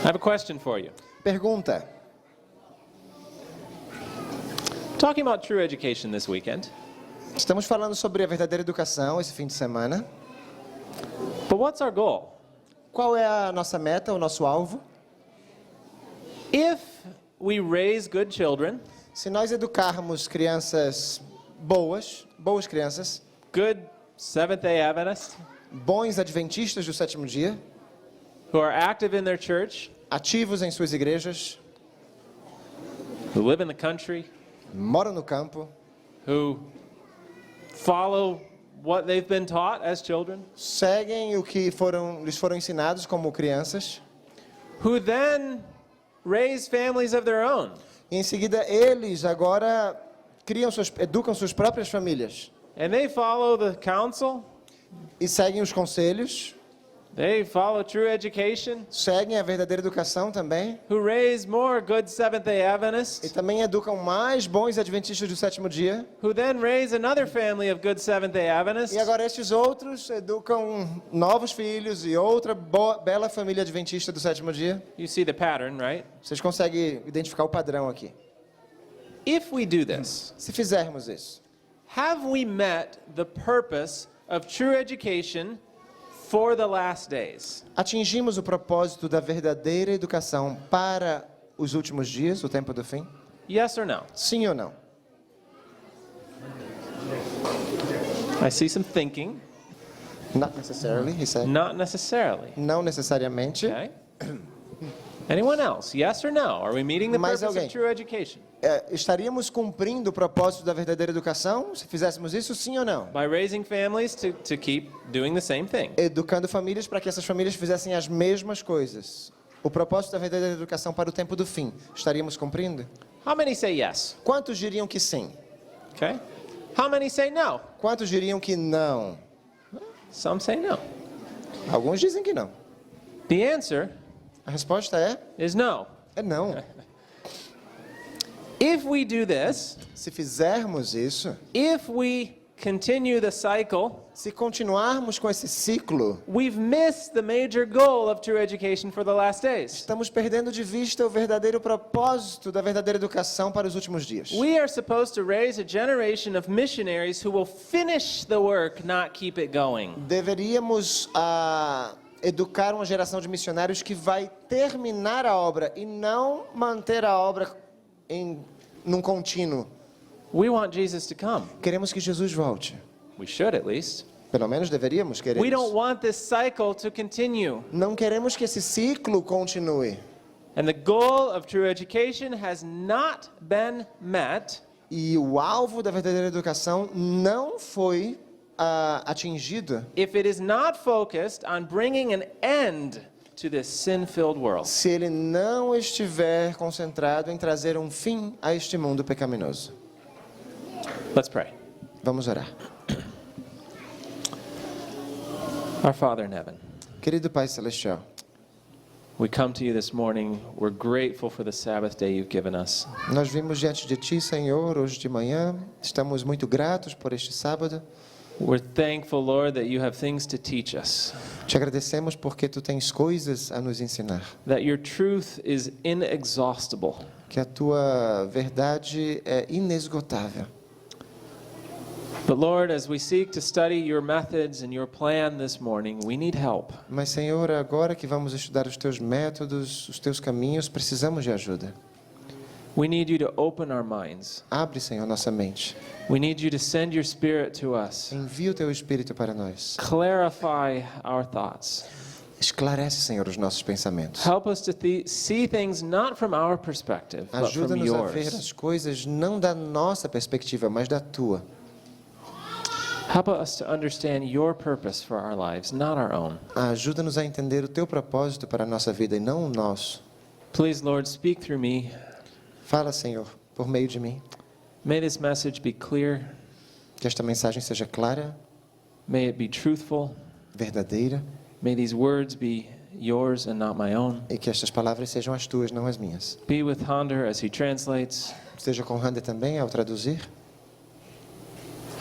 have a question for you. Pergunta. Talking about true education this weekend, Estamos falando sobre a verdadeira educação esse fim de semana. but what's our goal? Qual é a nossa meta, o nosso alvo? If we raise good children, Se nós educarmos crianças boas crianças, good Seventh-day Adventists, bons adventistas do sétimo dia, who are active in their church, ativos em suas igrejas, who live in the country, moram no campo, who follow what they've been taught as children, seguem o que lhes foram ensinados como crianças, who then raise families of their own. e em seguida eles agora educam suas próprias famílias And they follow the counsel, e seguem os conselhos, they follow true education, seguem a verdadeira educação também, who raise more good Seventh-day e Adventists, também educam mais bons adventistas do sétimo dia. who then raise another family of good Seventh-day Adventists, E agora estes outros educam novos filhos e outra bela família adventista do sétimo dia. You see the pattern, right? Vocês conseguem identificar o padrão aqui. If we do this, Se fizermos isso, have we met the purpose of true education for the last days? atingimos o propósito da verdadeira educação para os últimos dias, o tempo do fim? Yes or no? Sim ou não? I see some thinking. Not necessarily, he said. Not necessarily. Não necessariamente. Okay. Anyone else? Yes or no? Are we meeting the Mais purpose alguém? of true education? Estaríamos cumprindo o propósito da verdadeira educação se fizéssemos isso, sim ou não? By raising families to keep doing the same thing. Educando famílias para que essas famílias fizessem as mesmas coisas. O propósito da verdadeira educação para o tempo do fim, estaríamos cumprindo? How many say yes? Quantos diriam que sim? Okay. How many say no? Quantos diriam que não? Some say no. Alguns dizem que não. The answer A resposta é no. não. If we do this, Se fizermos isso, if we continue the cycle, se continuarmos com esse ciclo, we've missed the major goal of true education for the last days. estamos perdendo de vista o verdadeiro propósito da verdadeira educação para os últimos dias. We are supposed to raise a generation of missionaries who will finish the work, not keep it going. Deveríamos educar uma geração de missionários que vai terminar a obra e não manter a obra num contínuo. We want Jesus to come. Queremos que Jesus volte. We should at least. Pelo menos deveríamos querer We don't isso. want this cycle to continue. Não queremos que esse ciclo continue. And the goal of true education has not been met E o alvo da verdadeira educação não foi atingido if it is not focused on bringing an end to this sin-filled world. se ele não estiver concentrado em trazer um fim a este mundo pecaminoso. Let's pray. Vamos orar. Our Father in heaven, Querido Pai Celestial, we come to you this morning. We're grateful for the Sabbath day you've given us. nós vimos diante de Ti, Senhor, hoje de manhã. Estamos muito gratos por este sábado. We're thankful, Lord, that you have things to teach us, Te agradecemos porque Tu tens coisas a nos ensinar. that your truth is inexhaustible. Que a Tua verdade é inesgotável. But Lord, as we seek to study your methods and your plan this morning, we need help. Mas, Senhor, agora que vamos estudar os Teus métodos, os Teus caminhos, precisamos de ajuda. We need you to open our minds. Abre, Senhor, nossa mente. We need you to send your Spirit to us. Envia o Teu Espírito para nós. Clarify our thoughts. Esclarece, Senhor, os nossos pensamentos. Help us to see things not from our perspective, but from Ajuda-nos a ver yours. as coisas não da nossa perspectiva, mas da Tua. Help us to understand your purpose for our lives, not our own. Ajuda-nos a entender o Teu propósito para a nossa vida e não o nosso. Please, Lord, speak through me. Fala, Senhor, por meio de mim. May this message be clear. Que esta mensagem seja clara, May it be truthful. verdadeira, May these words be yours and not my own. e que estas palavras sejam as Tuas, não as minhas. Be with Hunter as he translates. Esteja com Randa também ao traduzir.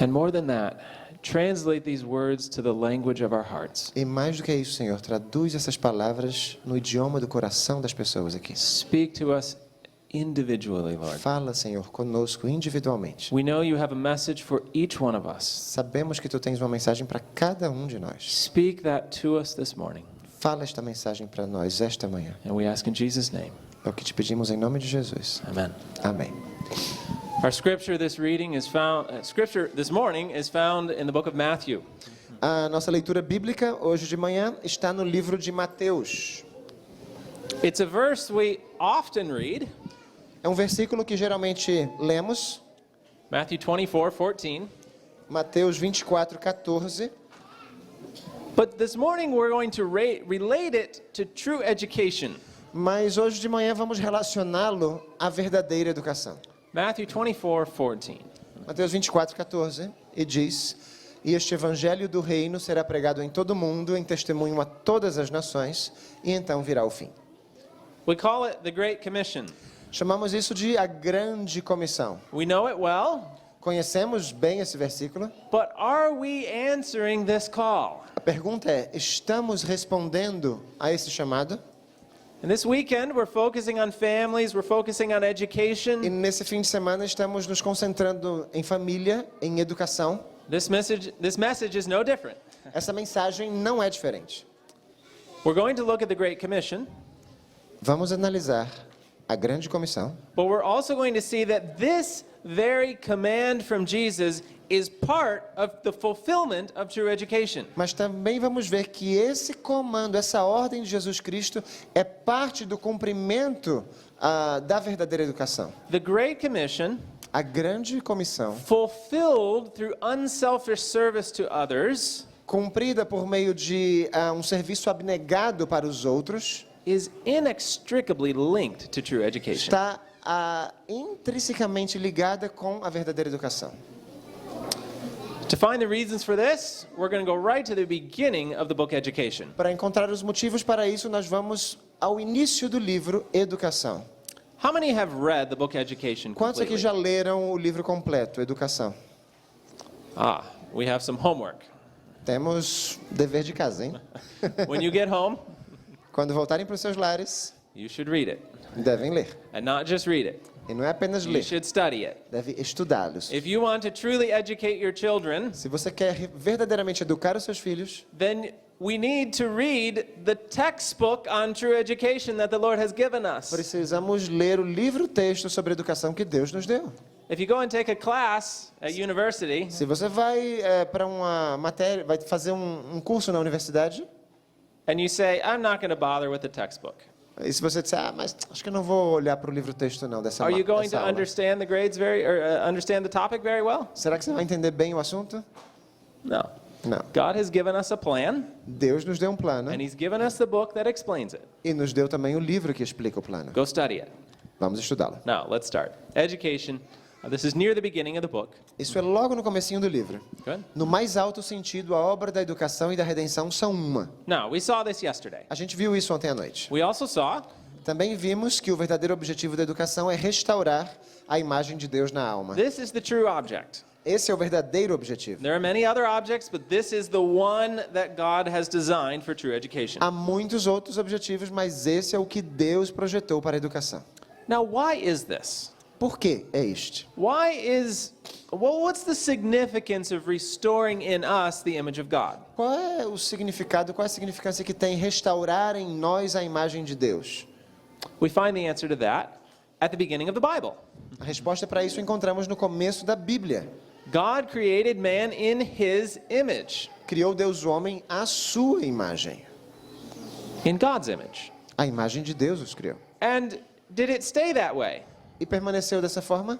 And more than that, translate these words to the language of our hearts. E mais do que isso, Senhor, traduz essas palavras no idioma do coração das pessoas aqui. Speak to us individually, Lord. Fala, Senhor, conosco individualmente. We know you have a message for each one of us. Sabemos que Tu tens uma mensagem para cada um de nós. Speak that to us this morning. Fala esta mensagem para nós esta manhã. And we ask in Jesus' name. É o que te pedimos em nome de Jesus. Amen. Amém. Our scripture this morning is found in the book of Matthew. A nossa leitura bíblica hoje de manhã está no livro de Mateus. It's a verse we often read, É um versículo que geralmente lemos, Matthew 24:14. Mateus 24:14. But this morning we're going to relate it to true education. Mas hoje de manhã vamos relacioná-lo à verdadeira educação. Matthew 24:14. Mateus 24:14 e diz: E este evangelho do reino será pregado em todo o mundo, em testemunho a todas as nações, e então virá o fim. We call it the Great Commission. Chamamos isso de a grande comissão. We know it well, Conhecemos bem esse versículo. but are we answering this call? A pergunta é: estamos respondendo a esse chamado? And this weekend we're focusing on families, we're focusing on E education. nesse fim de semana estamos nos concentrando em família, em educação. This message is no different. Essa mensagem não é diferente. We're going to look at the Great Commission, Vamos analisar a grande comissão, but we're also going to see that this very command from Jesus is part of the fulfillment of true education. mas também vamos ver que esse comando, essa ordem de Jesus Cristo é parte do cumprimento da verdadeira educação. The Great Commission, A grande comissão, fulfilled through unselfish service to others, cumprida por meio de um serviço abnegado para os outros, is inextricably linked to true education. está intrinsecamente ligada com a verdadeira educação. To find the reasons for this, we're going to go right to the beginning of the book Education. Para encontrar os motivos para isso, nós vamos ao início do livro Educação. How many have read the book Education Quantos aqui completely? já leram o livro completo, Educação? We have some homework. Temos dever de casa, hein? When you get home, Quando voltarem para os seus lares, you should read it. devem ler. And not just read it. E não é apenas You ler, should study it. deve estudá-los. If you want to truly educate your children, Se você quer verdadeiramente educar os seus filhos, then we need to read the textbook on true education that the Lord has given us. precisamos ler o livro-texto sobre educação que Deus nos deu. If you go and take a class at university, Se você vai para uma matéria, vai fazer um curso na universidade, and you say, I'm not going to bother with the textbook. e se você disser, mas acho que eu não vou olhar para o livro-texto não dessa, Are you going dessa to aula. understand the grades understand the topic very well? Será que você vai entender bem o assunto? No. Não. God has given us a plan, Deus nos deu um plano and He's given us the book that explains it. e nos deu também o livro que explica o plano. Go study it. Vamos estudá-lo. Now, let's start. Education. This is near the beginning of the book. Isso é logo no comecinho do livro. Good. No mais alto sentido, a obra da educação e da redenção são uma. Now, we saw this yesterday. A gente viu isso ontem à noite. We also saw Também vimos que o verdadeiro objetivo da educação é restaurar a imagem de Deus na alma. this is the true object. Esse é o verdadeiro objetivo. There are many other objects, but this is the one that God has designed for true education. Há muitos outros objetivos, mas esse é o que Deus projetou para a educação. Now, why is this? Por que é este? What's the significance of restoring in us the image of God? Qual é o significado, qual é a significância que tem restaurar em nós a imagem de Deus? We find the answer to that at the beginning of the Bible. A resposta para isso encontramos no começo da Bíblia. God created man in His image, Criou Deus o homem à sua imagem. in God's image. A imagem de Deus os criou. And did it stay that way? E permaneceu dessa forma?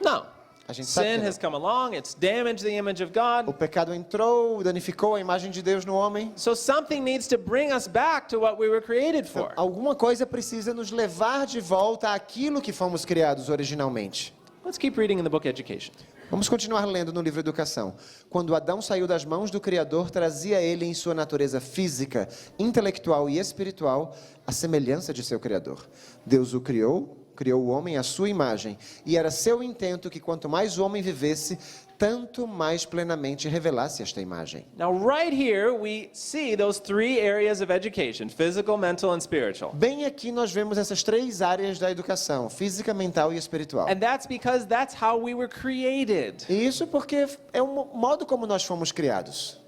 No. A gente sabe Sin que não. has come along, it's damaged the image of God. O pecado entrou, danificou a imagem de Deus no homem. So something needs to bring us back to what we were created for. Alguma coisa precisa nos levar de volta àquilo que fomos criados originalmente. Let's keep reading in the book Education. Vamos continuar lendo no livro Educação. Quando Adão saiu das mãos do Criador, trazia ele em sua natureza física, intelectual e espiritual a semelhança de seu Criador. Deus o criou criou o homem à sua imagem, e era seu intento que quanto mais o homem vivesse, tanto mais plenamente revelasse esta imagem. Now, right here, we see those three areas of education: physical, mental, and spiritual. Bem aqui nós vemos essas três áreas da educação, física, mental e espiritual. And that's because that's how we were created. E isso porque é o modo como nós fomos criados.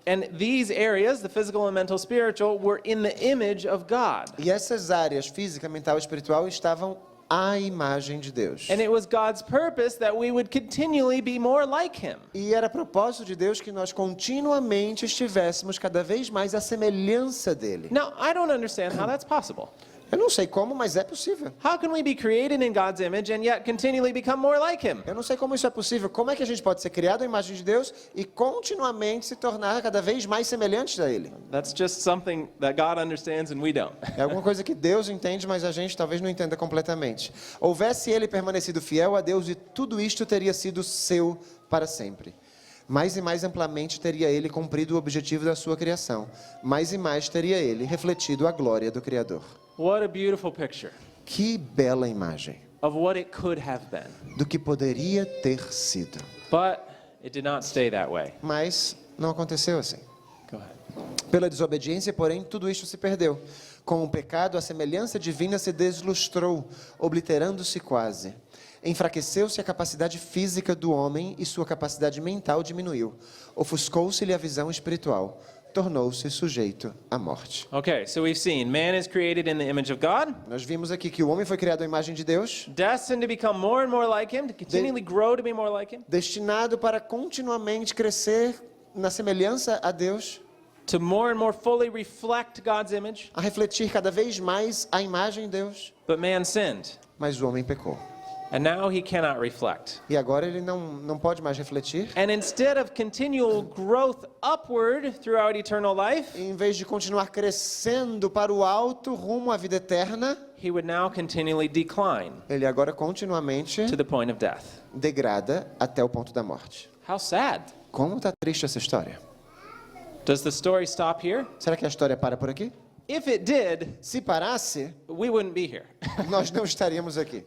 And these areas, the physical and mental, spiritual, were in the image of God. E essas áreas, física, mental e espiritual, estavam à imagem de Deus. And it was God's purpose that we would continually be more like Him. E era propósito de Deus que nós continuamente estivéssemos cada vez mais à semelhança dele. Now, I don't understand how that's possible. Eu não sei como, mas é possível. How can we be created in God's image and yet continually become more like Him? Eu não sei como isso é possível. Como é que a gente pode ser criado à imagem de Deus e continuamente se tornar cada vez mais semelhantes a Ele? That's just something that God understands and we don't. É alguma coisa que Deus entende, mas a gente talvez não entenda completamente. Houvesse Ele permanecido fiel a Deus e tudo isto teria sido seu para sempre. Mais e mais amplamente teria Ele cumprido o objetivo da sua criação. Mais e mais teria Ele refletido a glória do Criador. What a beautiful picture Que bela imagem of what it could have been. do que poderia ter sido. But it did not stay that way. Mas não aconteceu assim. Go ahead. Pela desobediência, porém, tudo isto se perdeu. Com o pecado, a semelhança divina se deslustrou, obliterando-se quase. Enfraqueceu-se a capacidade física do homem e sua capacidade mental diminuiu. Ofuscou-se-lhe a visão espiritual. Tornou-se sujeito à morte. Okay, so we've seen man is created in the image of God, Nós vimos aqui que o homem foi criado à imagem de Deus, destined to become more and more like Him, to continually grow to be more like Him, destinado para continuamente crescer na semelhança a Deus, to more and more fully reflect God's image. a refletir cada vez mais a imagem de Deus. But man sinned, Mas o homem pecou. and now he cannot reflect. E agora ele não pode mais refletir. And instead of continual growth upward throughout eternal life, Em vez de continuar crescendo para o alto rumo à vida eterna, he would now continually decline ele agora continuamente to the point of death. degrada até o ponto da morte. How sad. Como está triste essa história? Does the story stop here? Será que a história para por aqui? If it did, Se parasse, we wouldn't be here. nós não estaríamos aqui.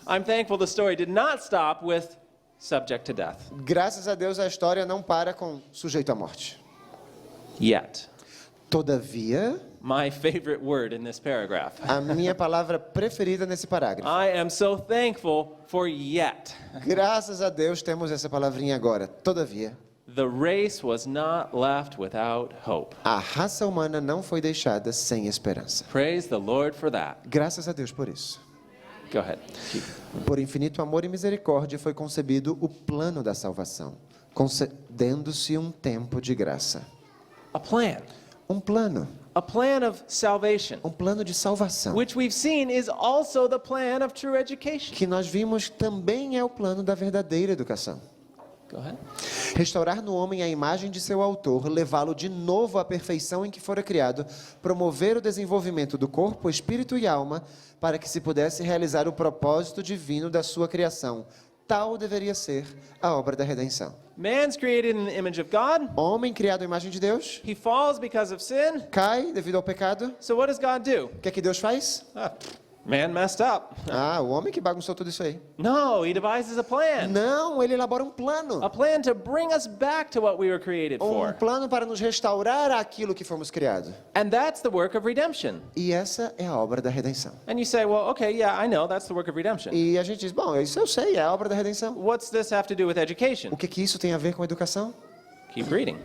I'm thankful the story did not stop with subject to death. Graças a Deus a história não para com sujeito à morte. Yet. Todavia, My favorite word in this paragraph. a minha palavra preferida nesse parágrafo. I am so thankful for yet. Graças a Deus temos essa palavrinha agora. Todavia, The race was not left without hope. a raça humana não foi deixada sem esperança. Praise the Lord for that. Graças a Deus por isso. Go ahead. Por infinito amor e misericórdia foi concebido o plano da salvação, concedendo-se um tempo de graça. A plan. Um plano of salvation, de salvação, which we've seen is also the plan of true education. que nós vimos também é o plano da verdadeira educação. Go ahead. Restaurar no homem a imagem de seu autor, levá-lo de novo à perfeição em que fora criado, promover o desenvolvimento do corpo, espírito e alma, para que se pudesse realizar o propósito divino da sua criação. Tal deveria ser a obra da redenção. Man's created in the image of God. Homem criado à imagem de Deus, He falls because of sin. cai devido ao pecado. So what does God do? O que é que Deus faz? Man messed up. Ah, o homem que bagunçou tudo isso aí. No, He devises a plan. Não, ele elabora um plano. A plan to bring us back to what we were created Um for. plano para nos restaurar àquilo que fomos criados. And that's the work of redemption. E essa é a obra da redenção. And you say, well, okay, yeah, I know, that's the work of redemption. E a gente diz, bom, isso eu sei, é a obra da redenção. What's this have to do with education? O que isso tem a ver com educação? Keep reading.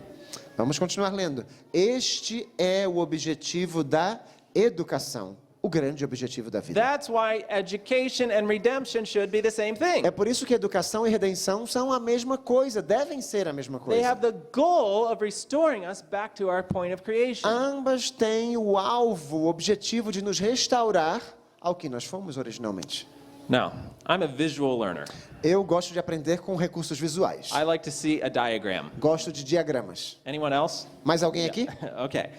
Vamos continuar lendo. Este é o objetivo da educação, o grande objetivo da vida. That's why education and redemption should be the same thing. É por isso que educação e redenção são a mesma coisa, devem ser a mesma They coisa. have the goal of restoring us back to our point of creation. Ambas têm o alvo, o objetivo de nos restaurar ao que nós fomos originalmente. Now, I'm a visual learner. Eu gosto de aprender com recursos visuais. I like to see a diagram. Gosto de diagramas. Anyone else? Mais alguém aqui? Okay.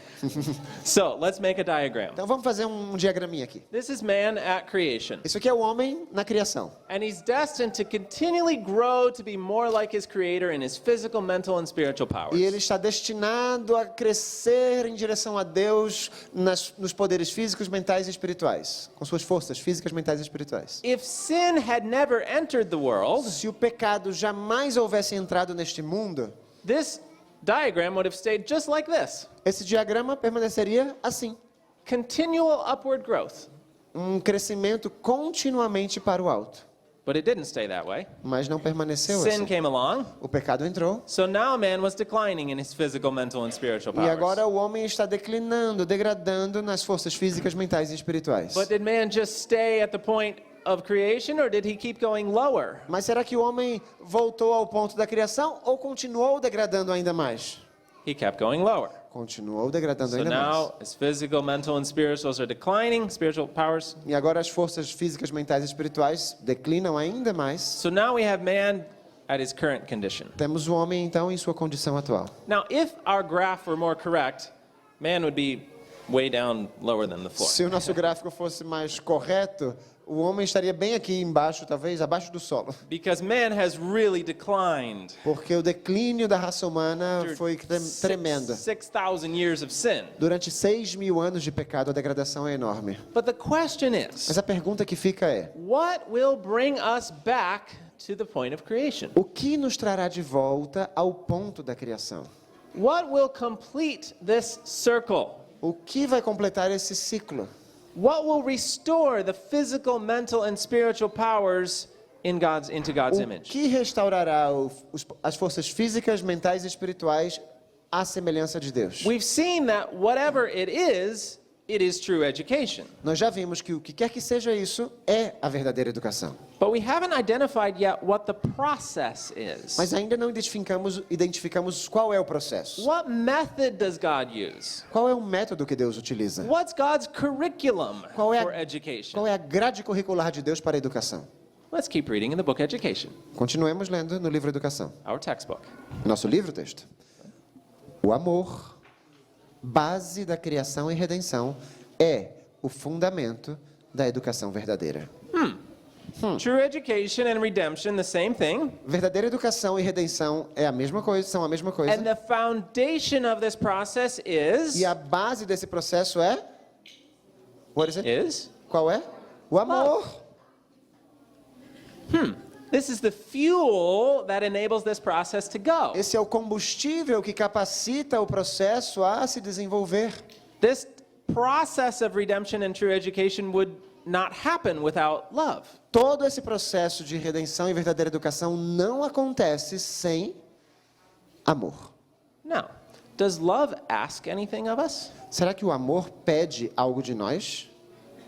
So let's make a diagram. Então vamos fazer um diagraminha aqui. This is man at creation. Isso aqui é o homem na criação. And he's destined to continually grow to be more like his creator in his physical, mental, and spiritual powers. E ele está destinado a crescer em direção a Deus nos poderes físicos, mentais e espirituais. Com suas forças físicas, mentais e espirituais. If sin had never entered the world, Se o pecado jamais houvesse entrado neste mundo, this diagram would have stayed just like this. esse diagrama permaneceria assim. Continual upward growth. Um crescimento continuamente para o alto. But it didn't stay that way. Mas não permaneceu Sin assim. came along. O pecado entrou. So now man was declining in his physical, mental, and spiritual E powers. agora o homem está declinando, degradando nas forças físicas, mentais e espirituais. But did man just stay at the point of creation, or did he keep going lower? Mas será que o homem voltou ao ponto da criação ou continuou degradando ainda mais? He kept going lower. Continuou degradando So ainda mais. now his physical, mental, and spirituals are declining, spiritual powers. E agora as forças físicas, mentais e espirituais declinam ainda mais. So now we have man at his current condition. Temos o homem então em sua condição atual. Now, if our graph were more correct, man would be way down lower than the floor. Se o nosso gráfico fosse mais correto, o homem estaria bem aqui embaixo, talvez abaixo do solo. Because man has really declined. Porque o declínio da raça humana After foi tremendo. 6,000 years of sin. Durante 6.000 anos de pecado, a degradação é enorme. But the question Mas is, a pergunta que fica é: what will bring us back to the point of creation? o que nos trará de volta ao ponto da criação? What will complete this circle? O que vai completar esse ciclo? What will restore the physical, mental, and spiritual powers into God's O image? que restaurará as forças físicas, mentais e espirituais à semelhança de Deus? We've seen that whatever it is true education. Nós já vimos que o que quer que seja isso é a verdadeira educação. But we haven't identified yet what the process is. Mas ainda não identificamos qual é o processo. What method does God use? Qual é o método que Deus utiliza? What's God's curriculum Qual é for a, education? qual é a grade curricular de Deus para a educação? Let's keep reading in the book Education, Continuemos lendo no livro Educação. our textbook. Nosso livro-texto. O amor, base da criação e redenção, é o fundamento da educação verdadeira. True education and redemption, the same thing. Verdadeira educação e redenção é a mesma coisa, são a mesma coisa. And the foundation of this process is E a base desse processo é? What is it? Qual é? O amor. This is the fuel that enables this process to go. Esse é o combustível que capacita o processo a se desenvolver. This process of redemption and true education would not happen without love. Todo esse processo de redenção e verdadeira educação não acontece sem amor. Now, does love ask anything of us? Será que o amor pede algo de nós?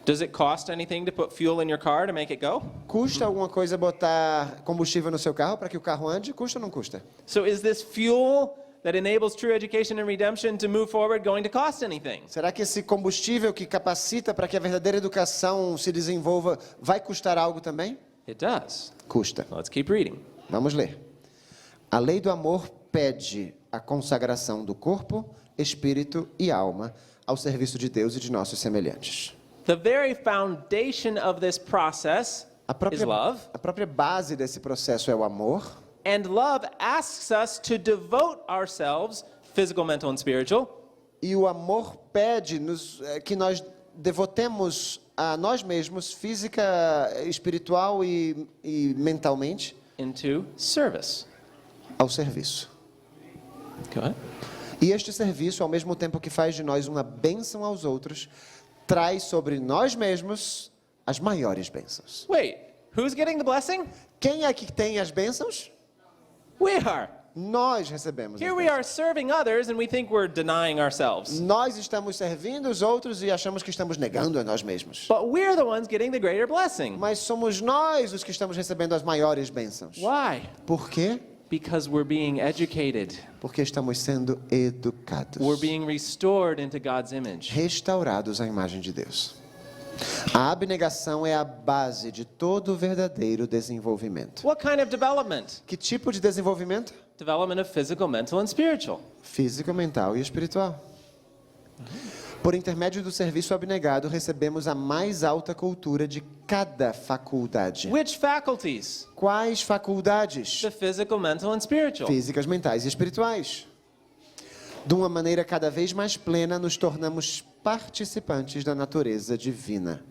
Does it cost anything to put fuel in your car to make it go? Custa alguma coisa botar combustível no seu carro para que o carro ande? Custa ou não custa? So is this fuel that enables true education and redemption to move forward going to cost anything? Será que esse combustível que capacita para que a verdadeira educação se desenvolva vai custar algo também? It does. Custa. Let's keep reading. Vamos ler. A lei do amor pede a consagração do corpo, espírito e alma ao serviço de Deus e de nossos semelhantes. The very foundation of this process is love, A própria base desse processo é o amor. and love asks us to devote ourselves, physical, mental, and spiritual, E o amor pede que nós devotemos a nós mesmos, física, espiritual e mentalmente, into service. ao serviço. Go ahead. E este serviço, ao mesmo tempo que faz de nós uma bênção aos outros, traz sobre nós mesmos as maiores bênçãos. Wait, who's getting the blessing? Quem é que tem as bênçãos? We are. Nós recebemos. Here as we bênçãos. are serving others and we think we're denying ourselves. Nós estamos servindo os outros e achamos que estamos negando a nós mesmos. But we're the ones getting the greater blessing. Mas somos nós os que estamos recebendo as maiores bênçãos. Why? Por quê? Because we're being educated. Porque estamos sendo educados. We're being restored into God's image. Restaurados à imagem de Deus. A abnegação é a base de todo verdadeiro desenvolvimento. What kind of development? Que tipo de desenvolvimento? Development of physical, mental, and spiritual. Físico, mental e espiritual. Por intermédio do serviço abnegado, recebemos a mais alta cultura de cada faculdade. Which faculties? Quais faculdades? The physical, mental, and spiritual. Físicas, mentais e espirituais. De uma maneira cada vez mais plena, nos tornamos participantes da natureza divina.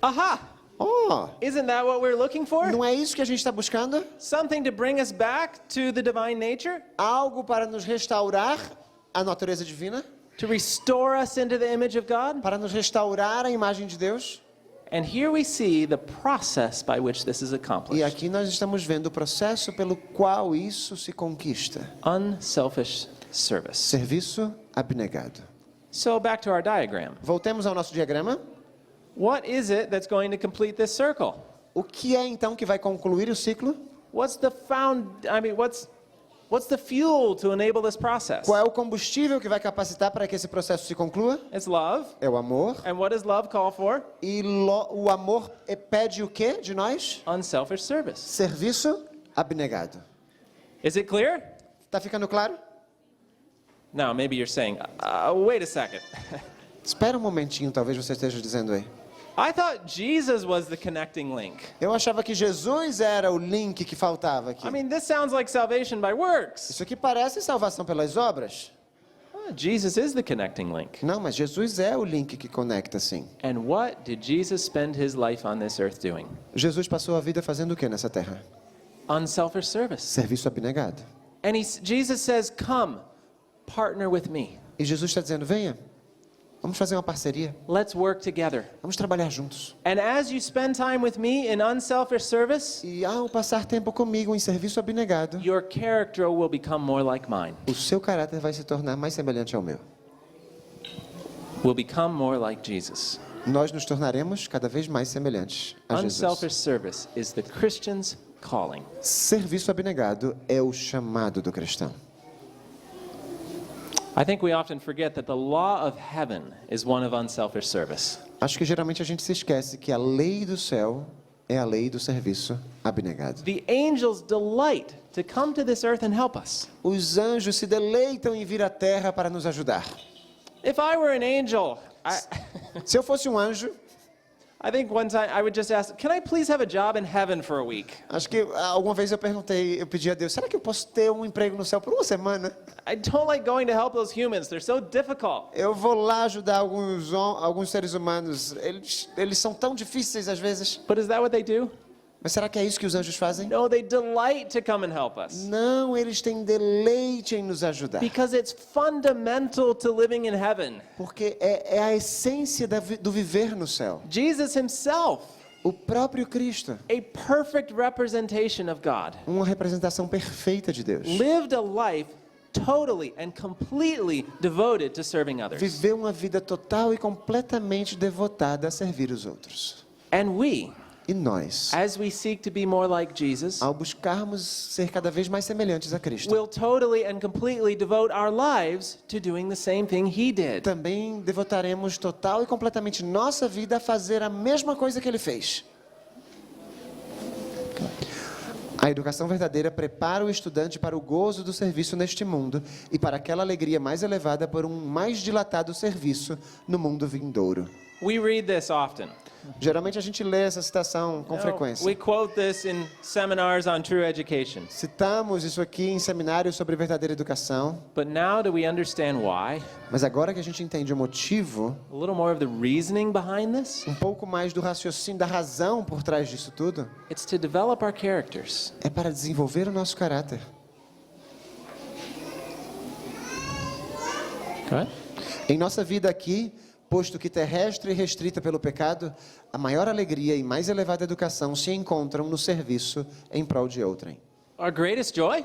Aha! Oh, Isn't that what we're looking for? não é isso que a gente está buscando? Something to bring us back to the divine nature? Algo para nos restaurar a natureza divina? To restore us into the image of God? Para nos restaurar a imagem de Deus? And here we see the process by which this is E accomplished. aqui nós estamos vendo o processo pelo qual isso se conquista. Unselfish service. Serviço abnegado. So back to our diagram. Voltemos ao nosso diagrama. What is it that's going to complete this circle? O que é então que vai concluir o ciclo? What's the what's the fuel to enable this process? Qual é o combustível que vai capacitar para que esse processo se conclua? It's love. É o amor. And what does love call for? E o amor pede o quê de nós? Unselfish service. Serviço abnegado. Is it clear? Tá ficando claro? Now, maybe you're saying, wait a second. Espera um momentinho, talvez você esteja dizendo aí. I thought Jesus was the connecting link. Eu achava que Jesus era o link que faltava aqui. I mean, this sounds like salvation by works. Isso aqui parece salvação pelas obras. Jesus is the connecting link. Não, mas Jesus é o link que conecta, sim. And what did Jesus spend his life on this earth doing? Jesus passou a vida fazendo o que nessa terra? Unselfish service. Serviço abnegado. And Jesus says, come, partner with me. E Jesus está dizendo, venha, vamos fazer uma parceria. Let's work together. Vamos trabalhar juntos. And as you spend time with me in unselfish service, E ao passar tempo comigo em serviço abnegado, your character will become more like mine. o seu caráter vai se tornar mais semelhante ao meu. Will become more like Jesus. Nós nos tornaremos cada vez mais semelhantes a Jesus. Unselfish service is the Christian's calling. Serviço abnegado é o chamado do cristão. I think we often forget that the law of heaven is one of unselfish service. Acho que geralmente a gente se esquece que a lei do céu é a lei do serviço abnegado. The angels delight to come to this earth and help us. Os anjos se deleitam em vir à terra para nos ajudar. If I were an angel, Se eu fosse um anjo, I think one time I would just ask, can I please have a job in heaven for a week? acho que alguma vez eu pedi a Deus, será que eu posso ter um emprego no céu por uma semana? I don't like going to help those humans. They're so difficult. Eu vou lá ajudar alguns seres humanos. Eles são tão difíceis às vezes. But is that what they do? Mas será que é isso que os anjos fazem? No, they delight to come and help us. Não, eles têm deleite em nos ajudar. Because it's fundamental to living in heaven. Porque é a essência do viver no céu. Jesus himself, O próprio Cristo, a perfect representation of God, uma representação perfeita de Deus. lived a life totally and completely devoted to serving others. Viveu uma vida total e completamente devotada a servir os outros. And we, E nós, as we seek to be more like Jesus, ao buscarmos ser cada vez mais semelhantes a Cristo, will totally and completely devote our lives to doing the same thing he did. também devotaremos total e completamente nossa vida a fazer a mesma coisa que ele fez. A educação verdadeira prepara o estudante para o gozo do serviço neste mundo e para aquela alegria mais elevada por um mais dilatado serviço no mundo vindouro. We read this often. Geralmente a gente lê essa citação com We frequência. quote this in seminars on true education. Citamos isso aqui em seminários sobre verdadeira educação, But now do we understand why? mas agora que a gente entende o motivo, A little more of the reasoning behind this? um pouco mais do raciocínio, da razão por trás disso tudo, It's to develop our characters. é para desenvolver o nosso caráter. Okay? Em nossa vida aqui, posto que terrestre e restrita pelo pecado, a maior alegria e mais elevada educação se encontram no serviço em prol de outrem. Our greatest joy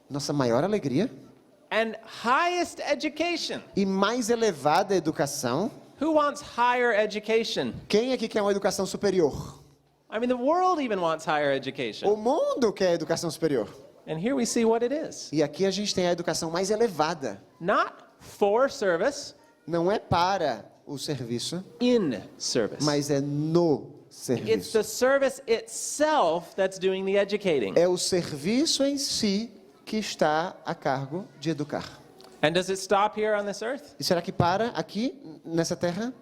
Nossa maior alegria and highest education. e mais elevada educação. Who wants higher education? Quem aqui quer uma educação superior? I mean, the world even wants higher education. O mundo quer educação superior. And here we see what it is. E aqui a gente tem a educação mais elevada. Not for service, Não é para o serviço, in service. mas é no It's serviço. the service itself that's doing the educating. É o serviço em si que está a cargo de educar. And does it stop here on this earth? E será que para aqui, nessa terra?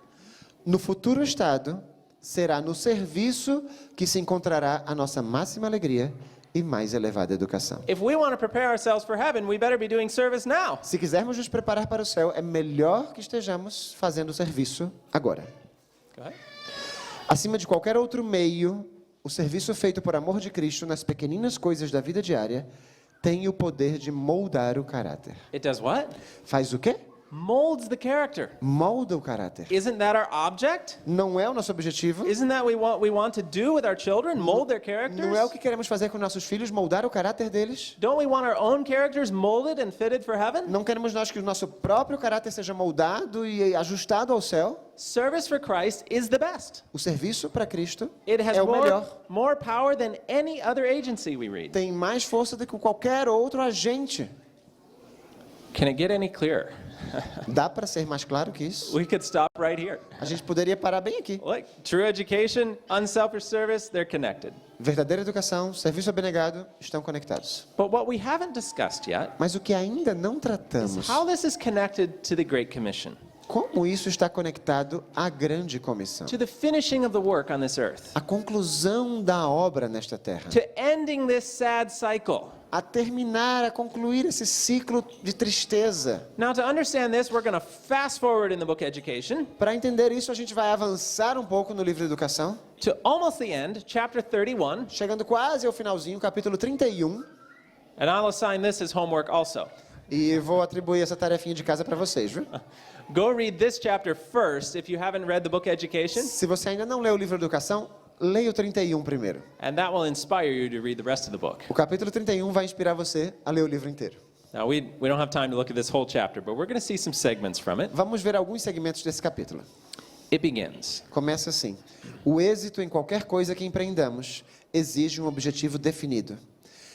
No futuro estado, será no serviço que se encontrará a nossa máxima alegria e mais elevada educação. If we want to prepare ourselves for heaven, we better be doing service now. Se quisermos nos preparar para o céu, é melhor que estejamos fazendo o serviço agora. Go ahead. Acima de qualquer outro meio, o serviço feito por amor de Cristo nas pequeninas coisas da vida diária tem o poder de moldar o caráter. It does what? Faz o quê? Molds the character. Molda o caráter. Isn't that our object? Não é o nosso objetivo. Isn't that what we want to do with our children? Mold their characters? Não é o que queremos fazer com nossos filhos, moldar o caráter deles. Don't we want our own characters molded and fitted for heaven? Não queremos nós que o nosso próprio caráter seja moldado e ajustado ao céu. Service for Christ is the best. O serviço para Cristo It has é o melhor. more power than any other agency we read. Tem mais força do que qualquer outro agente. Can it get any clearer? Dá para ser mais claro que isso? We could stop right here. A gente poderia parar bem aqui. Look, true education, unselfish service, they're connected. Verdadeira educação, serviço abnegado estão conectados. But what we haven't discussed yet Mas o que ainda não is tratamos, how this is connected to the Great Commission, como isso está conectado à grande comissão. to the finishing of the work on this earth, A conclusão da obra nesta terra. to ending this sad cycle. A terminar, a concluir esse ciclo de tristeza. Now, to understand this, we're going to fast forward in the book Education Para entender isso, a gente vai avançar um pouco no livro de educação, to almost the end, chapter 31, chegando quase ao finalzinho, capítulo 31, and I'll assign this as homework also. e vou atribuir essa tarefinha de casa para vocês, viu? Go read this chapter first if you haven't read the book Education, Se você ainda não leu o livro de educação, leia o 31 primeiro. and that will inspire you to read the rest of the book. O capítulo 31 vai inspirar você a ler o livro inteiro. Now, we don't have time to look at this whole chapter, but we're going to see some segments from it. Vamos ver alguns segmentos desse capítulo. It begins. Começa assim: o êxito em qualquer coisa que empreendamos exige um objetivo definido.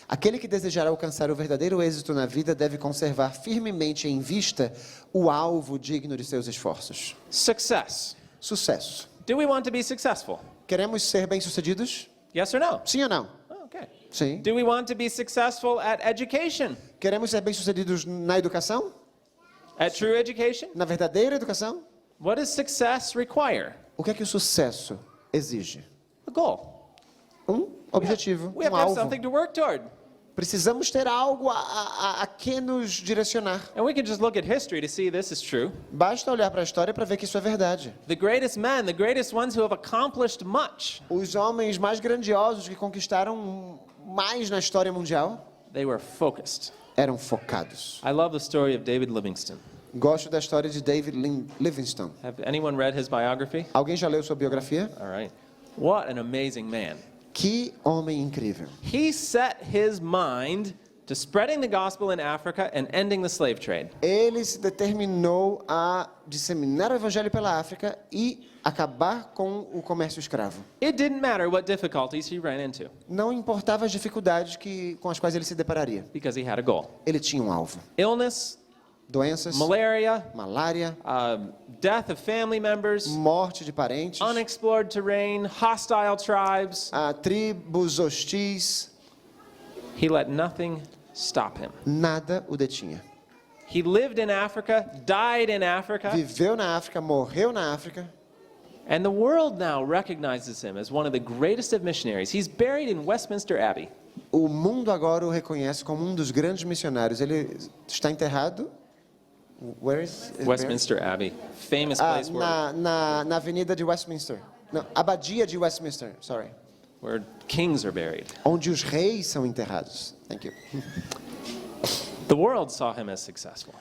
Aquele que desejar alcançar o verdadeiro êxito na vida deve conservar firmemente em vista o alvo digno de seus esforços. Success. Sucesso. Do we want to be successful? Queremos ser bem-sucedidos? Yes or no? Sim ou não? Oh, okay. Sim. Do we want to be successful at education? Queremos ser bem-sucedidos na educação? At true education? Na verdadeira educação? What does success require? O que é que o sucesso exige? A goal. Um objetivo, We have um to have alvo. something to work toward. Precisamos ter algo a que nos direcionar. And we can just look at history to see this is true. Basta olhar para a história para ver que isso é verdade. The greatest men, the greatest ones who have accomplished much, Os homens mais grandiosos que conquistaram mais na história mundial they were focused. eram focados. I love the story of David Livingstone. Gosto da história de David Livingstone. Have anyone read his biography? Alguém já leu sua biografia? All right. What an amazing man. Que homem incrível. He set his mind to spreading the gospel in Africa and ending the slave trade. Ele se determinou a disseminar o evangelho pela África e acabar com o comércio escravo. It didn't matter what difficulties he ran into Não importava as dificuldades com as quais ele se depararia. because he had a goal. Ele tinha um alvo. Illness, Doenças, malaria, malária, death of family members, morte de parentes, unexplored terrain, hostile tribes. tribos hostis, He let nothing stop him. nada o detinha. He lived in Africa, died in Africa, Viveu na África, morreu na África, and the world now recognizes him as one of the greatest of missionaries. He's buried in Westminster Abbey. o mundo agora o reconhece como um dos grandes missionários. Ele está enterrado. Where is it? Westminster Abbey, famous place Na avenida de Westminster. Não, abadia de Westminster, sorry. where kings are buried. Onde os reis são enterrados. Thank you. The world saw him as successful.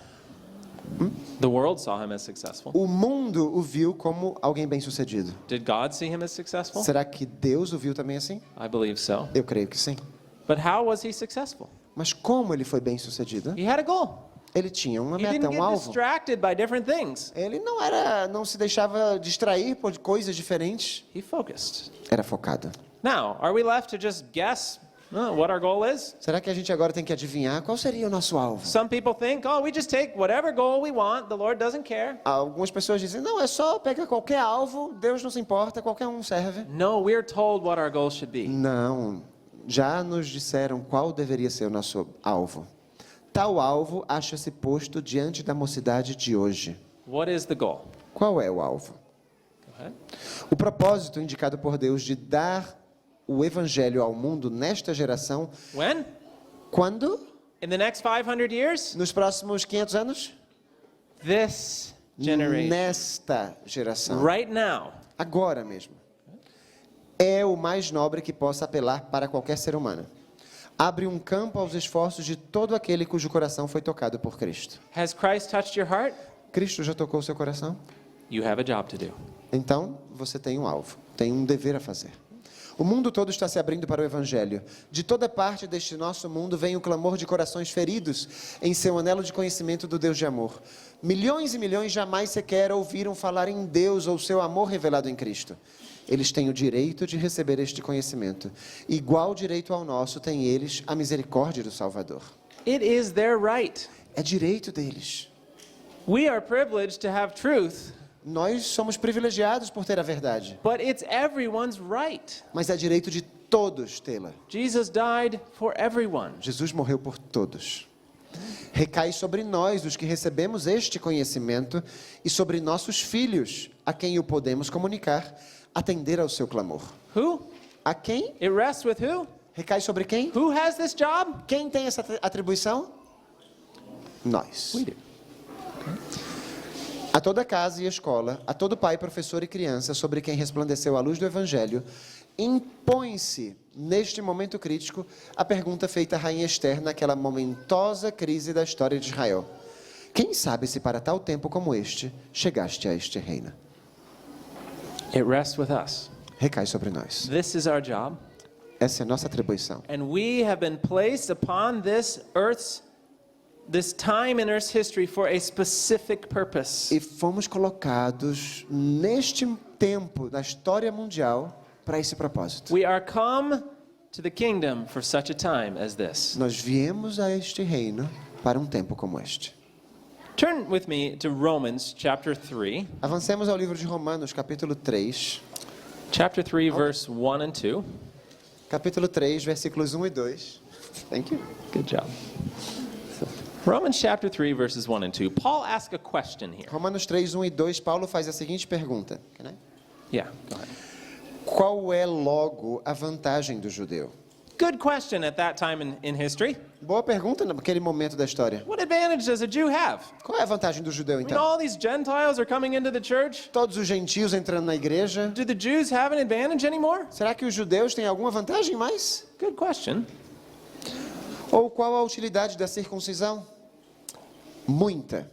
The world saw him as successful. O mundo o viu como alguém bem-sucedido. Did God see him as successful? Será que Deus o viu também assim? I believe so. Eu creio que sim. But how was he successful? Mas como ele foi bem-sucedido? He had a goal. Ele tinha uma He meta, didn't um get alvo. distracted by different things. Ele não se deixava distrair por coisas diferentes. He focused. Era focado. Now, are we left to just guess What our goal is? Será que a gente agora tem que adivinhar qual seria o nosso alvo? Some people think, oh, we just take whatever goal we want. The Lord doesn't care. Algumas pessoas dizem, não, é só pegar qualquer alvo, Deus não se importa, qualquer um serve. No, we're told what our goal should be. Não, já nos disseram qual deveria ser o nosso alvo. Tal alvo acha-se posto diante da mocidade de hoje. What is the goal? Qual é o alvo? Go ahead. O propósito indicado por Deus de dar o evangelho ao mundo nesta geração, When? quando? In the next 500 years? Nos próximos 500 anos? This generation. Nesta geração. Right now. Agora mesmo. É o mais nobre que possa apelar para qualquer ser humano. Abre um campo aos esforços de todo aquele cujo coração foi tocado por Cristo. Has Christ touched your heart? Cristo já tocou o seu coração? You have a job to do. Então, você tem um alvo, tem um dever a fazer. O mundo todo está se abrindo para o Evangelho. De toda parte deste nosso mundo vem o clamor de corações feridos em seu anelo de conhecimento do Deus de amor. Milhões e milhões jamais sequer ouviram falar em Deus ou seu amor revelado em Cristo. Eles têm o direito de receber este conhecimento. Igual direito ao nosso têm eles a misericórdia do Salvador. It is their right. É direito deles. We are privileged to have truth, Nós somos privilegiados por ter a verdade, but it's everyone's right. mas é direito de todos tê-la. Jesus died for everyone. Jesus morreu por todos. Recai sobre nós, os que recebemos este conhecimento, e sobre nossos filhos, a quem o podemos comunicar, atender ao seu clamor. Who? A quem? It rests with who? Recai sobre quem? Who has this job? Quem tem essa atribuição? Nós. We do. A toda casa e escola, a todo pai, professor e criança, sobre quem resplandeceu a luz do Evangelho, impõe-se, neste momento crítico, a pergunta feita à rainha Esther naquela momentosa crise da história de Israel. Quem sabe se para tal tempo como este, chegaste a este reino? It rests with us. Recai sobre nós. This is our job. Essa é a nossa atribuição. And we have been placed upon this time in Earth's history for a specific purpose. E fomos colocados neste tempo da história mundial para esse propósito. We are come to the kingdom for such a time as this. Nós viemos a este reino para um tempo como este. Turn with me to Romans chapter 3. Avancemos ao livro de Romanos, capítulo 3. Chapter 3, verse 1 and 2. Capítulo 3, versículos 1 e 2. Thank you. Good job. Romans chapter 3, verses 1 and 2. Paul asks a question here. Romanos 3, 1 e 2, Paulo faz a seguinte pergunta. Yeah, go ahead. Qual é logo a vantagem do judeu? Good question at that time in history. Boa pergunta naquele momento da história. What advantage does a Jew have? Qual é a vantagem do judeu, I mean, então? all these Gentiles are coming into the church. Todos os gentios entrando na igreja. Do the Jews have an advantage anymore? Será que os judeus têm alguma vantagem mais? Good question. Ou qual a utilidade da circuncisão? Muita,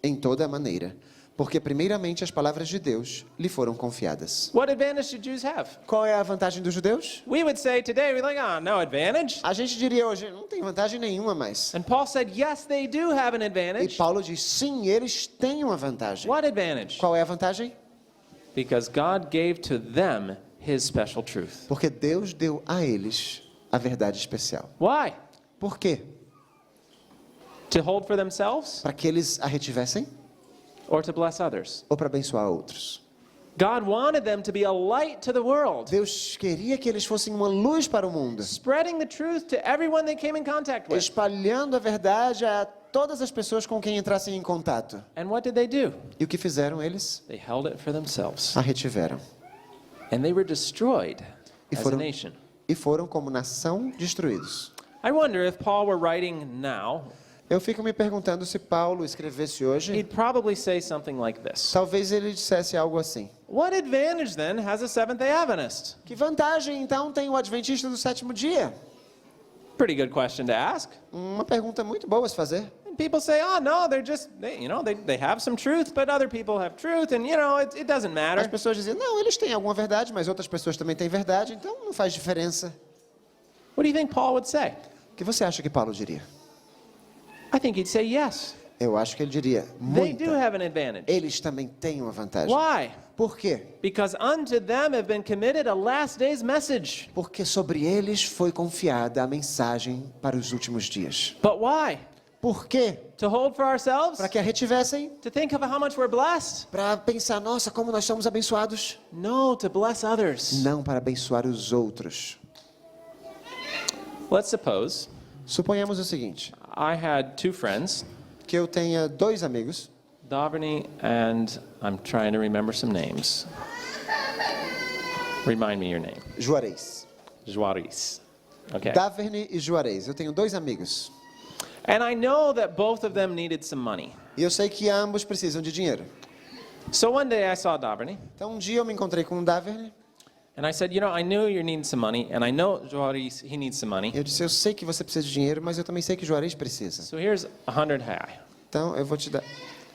em toda maneira, porque primeiramente as palavras de Deus lhe foram confiadas. What advantage do Jews have? Qual é a vantagem dos judeus? We would say today, we're like, no advantage. A gente diria hoje, não tem vantagem nenhuma mais. And Paul said, yes, they do have an E advantage. Paulo diz, sim, eles têm uma vantagem. What advantage? Qual é a vantagem? Because God gave to them his special truth. Porque Deus deu a eles a verdade especial. Why? Por quê? To hold for themselves Para que eles a retivessem or to bless others? ou para abençoar outros? God wanted them to be a light to the world, Deus queria que eles fossem uma luz para o mundo, spreading the truth to everyone they came in contact with. espalhando a verdade a todas as pessoas com quem entrassem em contato. And what did they do? E o que fizeram eles? They held it for themselves. A retiveram. And they were destroyed E as a foram, nation. e foram como nação destruídos. I wonder if Paul were writing now, Eu fico me perguntando se Paulo escrevesse hoje, he'd probably say something like this. talvez ele dissesse algo assim. What advantage then has a Seventh-day Adventist? Que vantagem então tem o adventista do sétimo dia? Pretty good question to ask. Uma pergunta muito boa a se fazer. And people say, oh, no, they're just, they have some truth, but other people have truth, and, it doesn't As matter. pessoas dizem, não, eles têm alguma verdade, mas outras pessoas também têm verdade, então não faz diferença. What do you think Paul would say? O que você acha que Paulo diria? I think he'd say yes. Eu acho que ele diria, They do muita. have an advantage. Eles também têm uma vantagem. Why? Por quê? Because unto them have been committed a last day's message. Porque sobre eles foi confiada a mensagem para os últimos dias. But why? Por quê? To hold for ourselves? Para que a retivessem? To think of how much we're blessed? Para pensar, nossa, como nós somos abençoados? No, to bless others. Não para abençoar os outros. Let's suppose Suponhamos o seguinte, I had two friends, que eu tenha 2 amigos, Daverney and I'm trying to remember some names. Remind me your name. Juarez. Juarez. Okay. Daverney e Juarez. Eu tenho 2 amigos. And I know that both of them needed some money. E eu sei que ambos precisam de dinheiro. So one day I saw Daverney Então um dia eu me encontrei com o Daverney. and I said, you know, I knew you're needing some money and I know Juarez, he needs some money. Eu disse, eu sei que você precisa de dinheiro, mas eu também sei que Juarez precisa. So here's 100 reais. Então eu vou te dar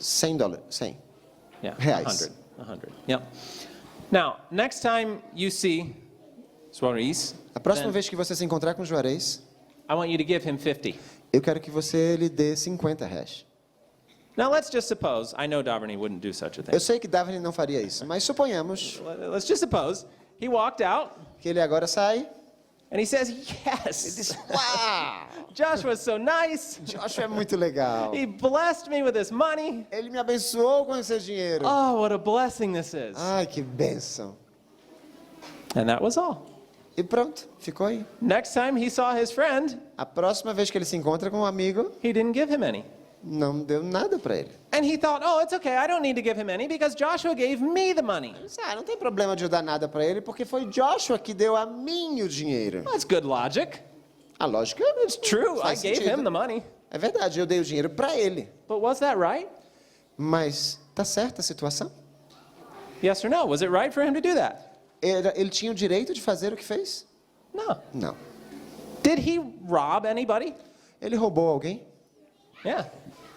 $100. 100. Yeah, Reais. 100. Yeah. Now, next time you see Juarez, A próxima then vez que você se encontrar com Juarez, I want you to give him 50. eu quero que você lhe dê R$50. Now let's just suppose, I know Daverney wouldn't do such a thing. Eu sei que Daverney não faria isso, mas suponhamos Let's just suppose he walked out que ele agora sai. and he says, Ele yes, diz, uau, Joshua's so nice. Joshua é muito legal. He blessed me with this money. Ele me abençoou com esse dinheiro. Oh, what a blessing this is. Ai, que bênção. And that was all. E pronto, ficou aí. Next time he saw his friend, A próxima vez que ele se encontra com um amigo, he didn't give him any. não deu nada para ele. And he thought, oh, it's okay, I don't need to give him any because Joshua gave me the money. Ele disse, não tem problema de eu dar nada para ele, porque foi Joshua que deu a mim o dinheiro. That's good logic. A lógica It's true, I faz gave sentido. him the money. É verdade, eu dei o dinheiro para ele. But was that right? Mas tá certa a situação? Yes or no? Was it right for him to do that? Ele tinha o direito de fazer o que fez? No. Não. Did he rob anybody? Ele roubou alguém? Yeah.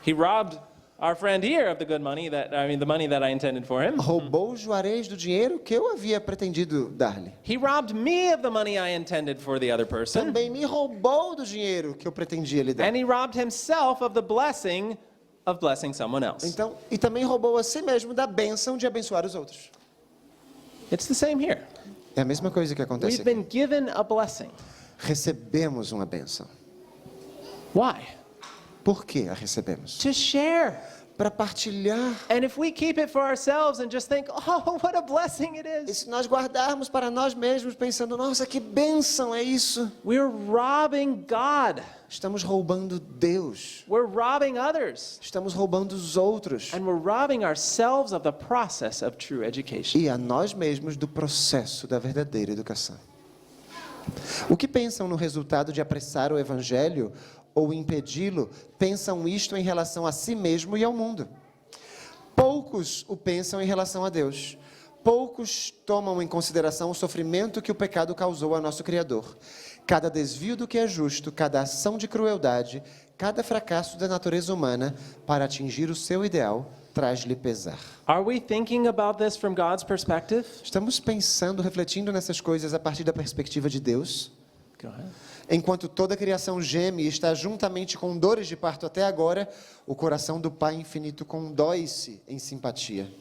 He robbed our friend here of the good money the money that I intended for him. Roubou o Juarez do dinheiro que eu havia pretendido dar-lhe. He robbed me of the money I intended for the other person. Também me roubou do dinheiro que eu pretendia lhe dar. And he robbed himself of the blessing of blessing someone else. Então, e também roubou a si mesmo da bênção de abençoar os outros. It's the same here. É a mesma coisa que acontece We've aqui. been given a blessing. Recebemos uma bênção. Why? Por que a recebemos? To share. Para partilhar. And if we keep it for ourselves and just think, oh, what a blessing it E is, se nós guardarmos para nós mesmos, pensando, nossa, que bênção é isso? we're robbing God. Estamos roubando Deus. We're robbing others. Estamos roubando os outros. And we're robbing ourselves of the process of true education. E a nós mesmos do processo da verdadeira educação. O que pensam no resultado de apressar o Evangelho ou impedi-lo, pensam isto em relação a si mesmo e ao mundo. Poucos o pensam em relação a Deus. Poucos tomam em consideração o sofrimento que o pecado causou a nosso Criador. Cada desvio do que é justo, cada ação de crueldade, cada fracasso da natureza humana para atingir o seu ideal, traz-lhe pesar. Are we thinking about this from God's perspective? Estamos pensando, refletindo nessas coisas a partir da perspectiva de Deus? Go ahead. Enquanto toda a criação geme e está juntamente com dores de parto até agora, o coração do Pai infinito condói-se em simpatia.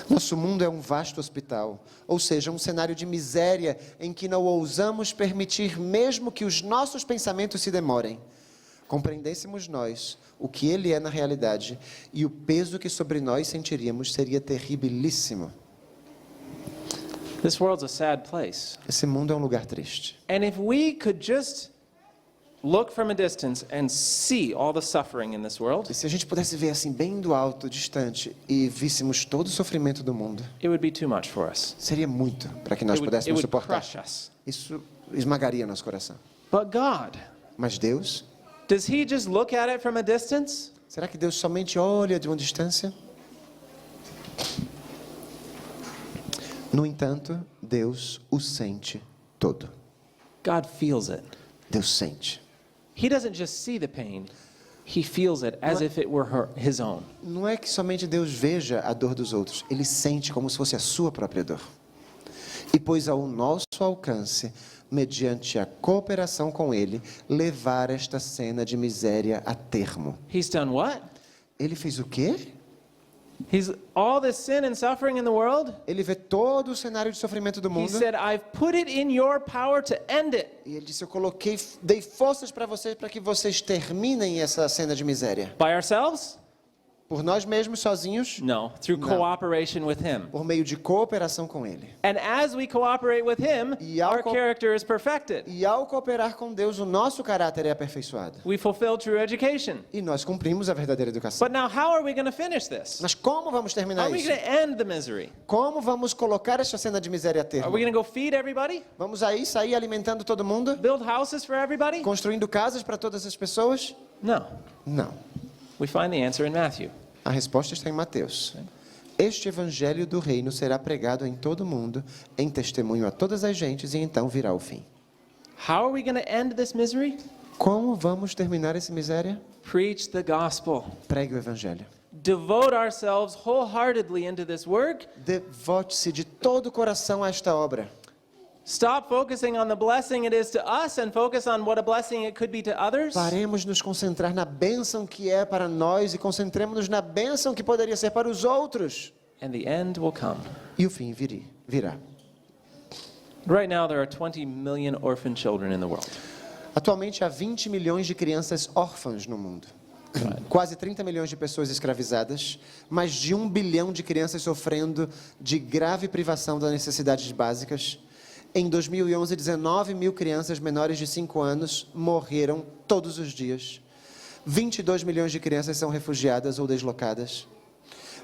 Nosso mundo é um vasto hospital, ou seja, um cenário de miséria em que não ousamos permitir mesmo que os nossos pensamentos se demorem. Compreendêssemos nós o que ele é na realidade e o peso que sobre nós sentiríamos seria terribilíssimo. This world's a sad place. Esse mundo é um lugar triste. And if we could just look from a distance and see all the suffering in this world, E se a gente pudesse ver assim bem do alto, distante, e víssemos todo o sofrimento do mundo, it would be too much for us. seria muito para que nós It pudéssemos would suportar. crush us. Isso esmagaria nosso coração. But God, Mas Deus, does He just look at it from a distance? será que Deus somente olha de uma distância? No entanto, Deus o sente todo. God feels it. Deus sente. He doesn't just see the pain, He feels it as if it were His own. Não é que somente Deus veja a dor dos outros, Ele sente como se fosse a sua própria dor. E pôs ao nosso alcance, mediante a cooperação com Ele, levar esta cena de miséria a termo. He's done what? Ele fez o quê? He's all this sin and suffering in the world. Ele vê todo o cenário de sofrimento do He mundo. said, I've put it in your power to end it. E ele disse, dei forças para vocês, para que vocês terminem essa cena de miséria. By ourselves? Por nós mesmos, sozinhos, No, through No. cooperation with him. por meio de cooperação com Ele. And as we cooperate with him, E ao our character is perfected. E ao cooperar com Deus, o nosso caráter é aperfeiçoado. We fulfill true education. E nós cumprimos a verdadeira educação. But now how are we going to finish this? Mas como vamos How terminar are we isso? going to end the misery? Como vamos colocar esta cena de miséria a Are termo? we going to go feed everybody? Vamos aí sair alimentando todo mundo? Build houses for everybody? Construindo casas para todas as pessoas? No. Não. We find the answer in Matthew. A resposta está em Mateus. Este evangelho do reino será pregado em todo o mundo, em testemunho a todas as gentes, e então virá o fim. How are we going to end this misery? Como vamos terminar essa miséria? Preach the gospel. Pregue o evangelho. Devote ourselves wholeheartedly into this work. Devote-se de todo o coração a esta obra. Stop focusing on the blessing it is to us and focus on what a blessing it could be to others. Paremos nos concentrar na bênção que é para nós e concentremos-nos na bênção que poderia ser para os outros. And the end will come. E o fim virá. Right now, there are 20 million orphan children in the world. Atualmente há 20 milhões de crianças órfãs no mundo. Quase 30 milhões de pessoas escravizadas, mais de 1 bilhão de crianças sofrendo de grave privação das necessidades básicas. Em 2011, 19 mil crianças menores de 5 anos morreram todos os dias. 22 milhões de crianças são refugiadas ou deslocadas.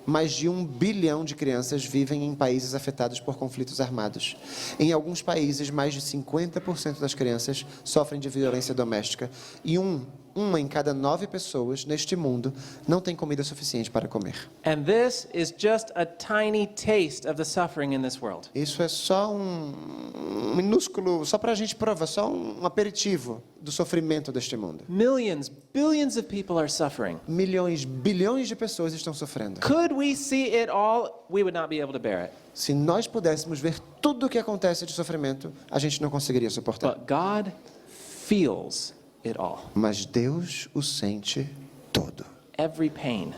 Mais de 1 bilhão de crianças vivem em países afetados por conflitos armados. Em alguns países, mais de 50% das crianças sofrem de violência doméstica. E uma em cada 9 pessoas neste mundo não tem comida suficiente para comer. And this is just a tiny taste of the suffering in this world. Isso é só um minúsculo, só para a gente provar, só um aperitivo do sofrimento deste mundo. Millions, billions of people are suffering. Milhões, bilhões de pessoas estão sofrendo. Could we see it all? We would not be able to bear it. Se nós pudéssemos ver tudo o que acontece de sofrimento, a gente não conseguiria suportar. But God feels it all. Mas Deus o sente todo. Every pain,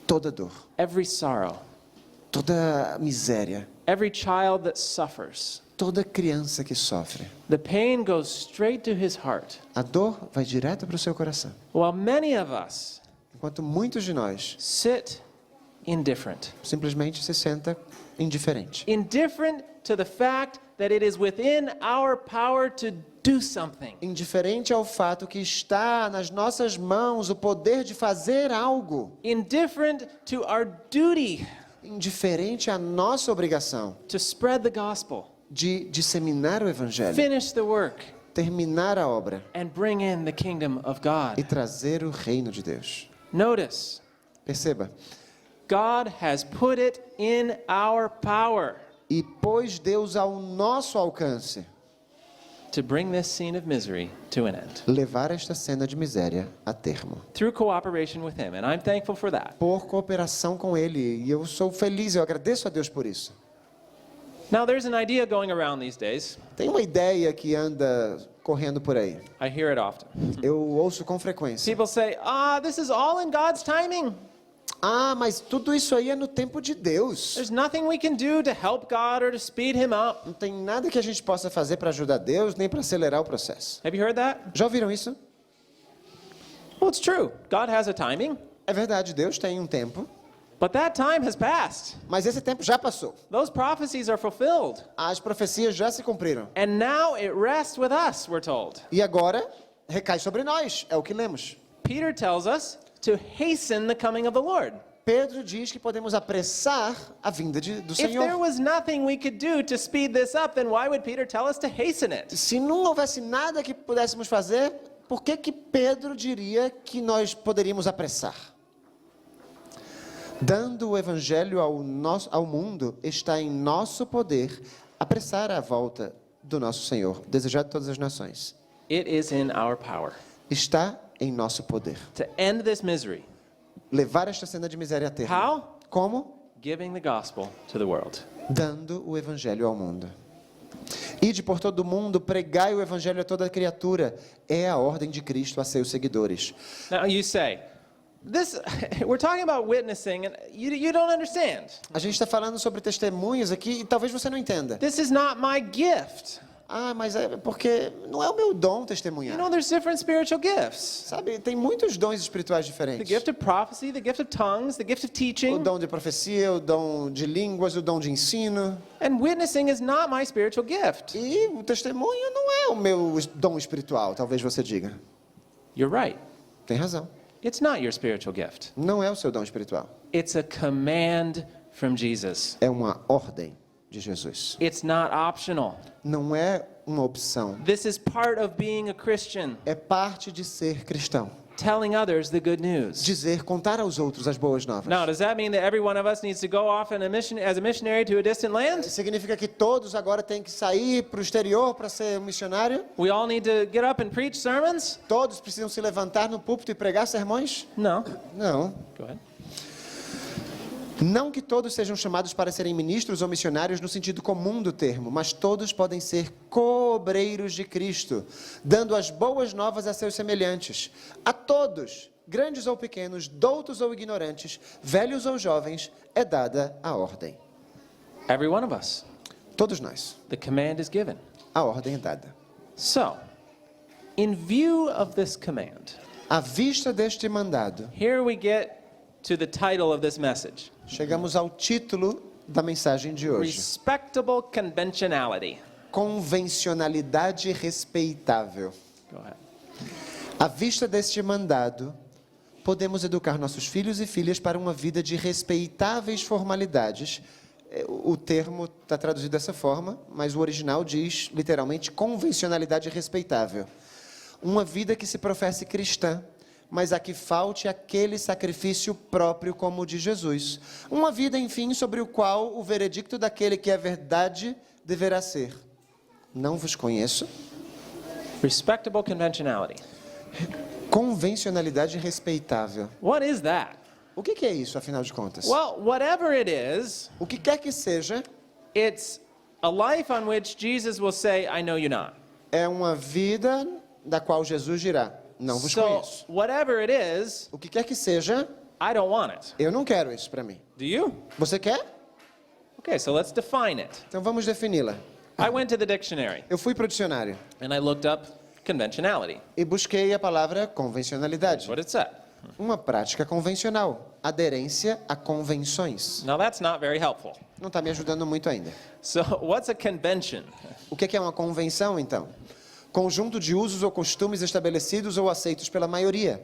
Toda dor, every sorrow, toda miséria, every child that suffers. toda criança que sofre. The pain goes straight to his heart. A dor vai direto para o seu coração. While many of us Enquanto muitos de nós sit indifferent. simplesmente se senta indiferente. Indifferent to the fact that it is within our power to do something. Indiferente ao fato que está nas nossas mãos o poder de fazer algo. Indifferent to our duty Indiferente à nossa obrigação to spread the gospel, de disseminar o evangelho, finish the work, terminar a obra and bring in the kingdom of e God. trazer o reino de Deus. Notice, Perceba, God has put it in our power e pôs Deus ao nosso alcance to bring this scene of misery to an end levar esta cena de miséria a termo. through cooperation with Him, and I'm thankful for that. Por cooperação com Ele, e eu sou feliz, eu agradeço a Deus por isso. Now, there's an idea going around these days. Tem uma ideia que anda correndo por aí. I hear it often. Eu ouço com frequência. People say, this is all in God's timing. Ah, mas tudo isso aí é no tempo de Deus. There's nothing we can do to help God or to speed Him up. Não tem nada que a gente possa fazer para ajudar Deus, nem para acelerar o processo. Have you heard that? Já ouviram isso? Well, it's true. God has a timing, É verdade, Deus tem um tempo, but that time has passed. mas esse tempo já passou. Those prophecies are fulfilled. As profecias já se cumpriram. And now it rests with us, we're told. E agora recai sobre nós, é o que lemos. Peter tells us to hasten the coming of the Lord. Pedro diz que podemos apressar a vinda do If there Senhor. was nothing we could do to speed this up, then why would Peter tell us to hasten it? Se não houvesse nada que pudéssemos fazer, por que Pedro diria que nós poderíamos apressar? Dando o evangelho ao mundo, está em nosso poder apressar a volta do nosso Senhor, desejado de todas as nações. It is in our power Está em nosso poder. to end this misery. Levar esta cena de miséria a termo. How? Como? Giving the gospel to the world. Dando o evangelho ao mundo. Ide por todo o mundo, pregai o evangelho a toda criatura. É a ordem de Cristo a seus seguidores. Now you say, we're talking about witnessing, and you don't understand. A gente está falando sobre testemunhos aqui e talvez você não entenda. This is not my gift. Ah, mas é porque não é o meu dom You testemunhar. know, there's different spiritual gifts. Sabe, tem muitos dons espirituais The diferentes. gift of prophecy, the gift of tongues, the gift of O teaching. dom de profecia, o dom de línguas, o dom de ensino. And witnessing is not my spiritual gift. E o testemunho não é o meu dom espiritual, talvez você diga. You're right. Tem razão. It's not your spiritual gift. Não é o seu dom espiritual. It's a command from Jesus. É uma ordem de Jesus. It's not optional. Não é uma opção. This is part of being a Christian, É parte de ser cristão. telling others the good news. Dizer, contar aos outros as boas novas. Now, does that mean that every one of us needs to go off on a mission as a missionary to a distant land? Significa que todos agora têm que sair para o exterior para ser um missionário? We all need to get up and preach sermons? Todos precisam se levantar no púlpito e pregar sermões? No. Não. Go ahead. Não que todos sejam chamados para serem ministros ou missionários no sentido comum do termo, mas todos podem ser co-obreiros de Cristo, dando as boas novas a seus semelhantes. A todos, grandes ou pequenos, doutos ou ignorantes, velhos ou jovens, é dada a ordem. Every one of us. Todos nós. The command is given. A ordem é dada. So, in view of this command, À vista deste mandado, here we get to the title of this message. chegamos ao título da mensagem de hoje. Respectable conventionality. Convencionalidade respeitável. Go ahead. À vista deste mandado, podemos educar nossos filhos e filhas para uma vida de respeitáveis formalidades. O termo está traduzido dessa forma, mas o original diz, literalmente, convencionalidade respeitável. Uma vida que se professe cristã, mas a que falte aquele sacrifício próprio como o de Jesus. Uma vida, enfim, sobre o qual o veredicto daquele que é verdade deverá ser: não vos conheço. Respectable conventionality. Convencionalidade respeitável. What is that? O que é isso, afinal de contas? Well, whatever it is, O que quer que seja, it's a life on which Jesus will say, I know you not. é uma vida da qual Jesus dirá: não vos So, conheço. whatever it is, O que quer que seja, I don't want it. eu não quero isso para mim. Do you? Você quer? Okay, so let's define it. Então vamos defini-la. I went to the dictionary Eu fui para o dicionário and I looked up conventionality. e busquei a palavra convencionalidade. What it said. Uma prática convencional, aderência a convenções. Now that's not very helpful. Não está me ajudando muito ainda. So, what's a convention? O que é uma convenção, então? Conjunto de usos ou costumes estabelecidos ou aceitos pela maioria.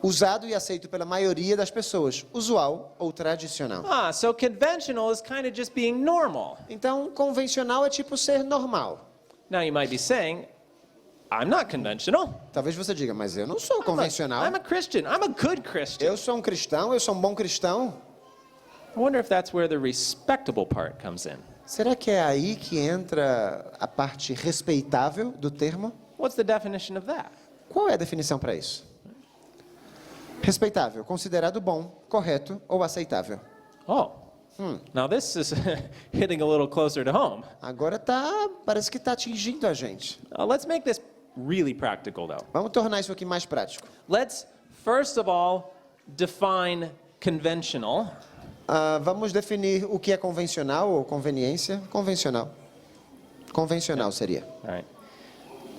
Usado e aceito pela maioria das pessoas. Usual ou tradicional. Ah, so conventional is kind of just being normal. Então, convencional é tipo ser normal. Now you might be saying, I'm not conventional. Talvez você diga, mas eu não sou convencional. I'm a Christian. I'm a good Christian. Eu sou um cristão, eu sou um bom cristão. I wonder if that's where the respectable part comes in. Será que é aí que entra a parte respeitável do termo? What's the definition of that? Qual é a definição para isso? Respeitável, considerado bom, correto ou aceitável. Oh. Now this is hitting a little closer to home. Agora parece que está atingindo a gente. Let's make this really practical though. Vamos tornar isso aqui mais prático. Let's first of all define conventional. Vamos definir o que é convencional ou conveniência. Convencional. Convencional seria. All right.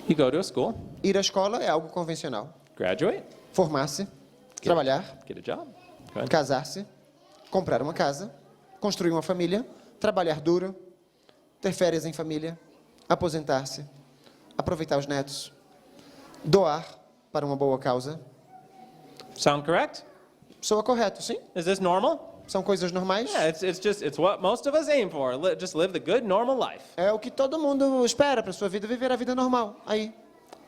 You go to a school, Ir à escola é algo convencional. graduate, Formar-se, trabalhar, get a job. Go ahead. casar-se, comprar uma casa, construir uma família, trabalhar duro, ter férias em família, aposentar-se, aproveitar os netos, doar para uma boa causa. Sound correct? Soa correto, sim? Is this normal? São coisas normais. Yeah, it's what most of us aim for. Just live the good normal life. É o que todo mundo espera para sua vida, viver a vida normal. Aí,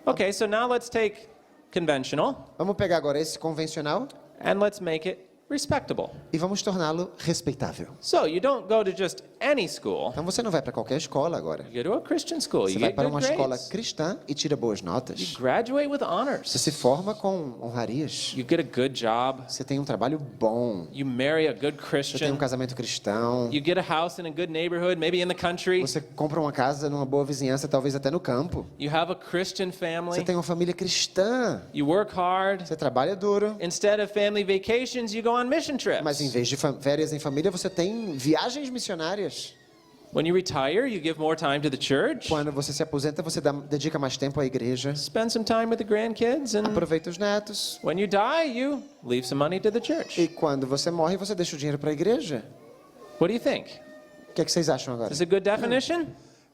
Okay, so now let's take conventional vamos pegar agora esse convencional and let's make it respectable. e vamos torná-lo respeitável. So you don't go to just any school. Então você não vai para qualquer escola agora. You go to a Christian school. Você You vai get para good uma escola grades. cristã e tira boas You notas. graduate with Você honors. se forma com honrarias. You get a good job. Você tem um trabalho bom. You marry a good Você tem um Christian. casamento cristão. You get a house in a good neighborhood, maybe in the country. Você compra uma casa numa boa vizinhança, talvez até no campo. You have a Christian Você family. tem uma família cristã. You work hard. Você trabalha duro. Instead of family vacations, you go on mission Mas em trips. vez de férias em família, você tem viagens missionárias. When you retire, you give more time to the church. Quando você se aposenta, você dedica mais tempo à igreja. Spend some time with the grandkids, and Aproveita os netos. when you die, you leave some money to the church. E quando você morre, você deixa o dinheiro para a igreja. What do you think? O que é que vocês acham agora? Is this a good definition?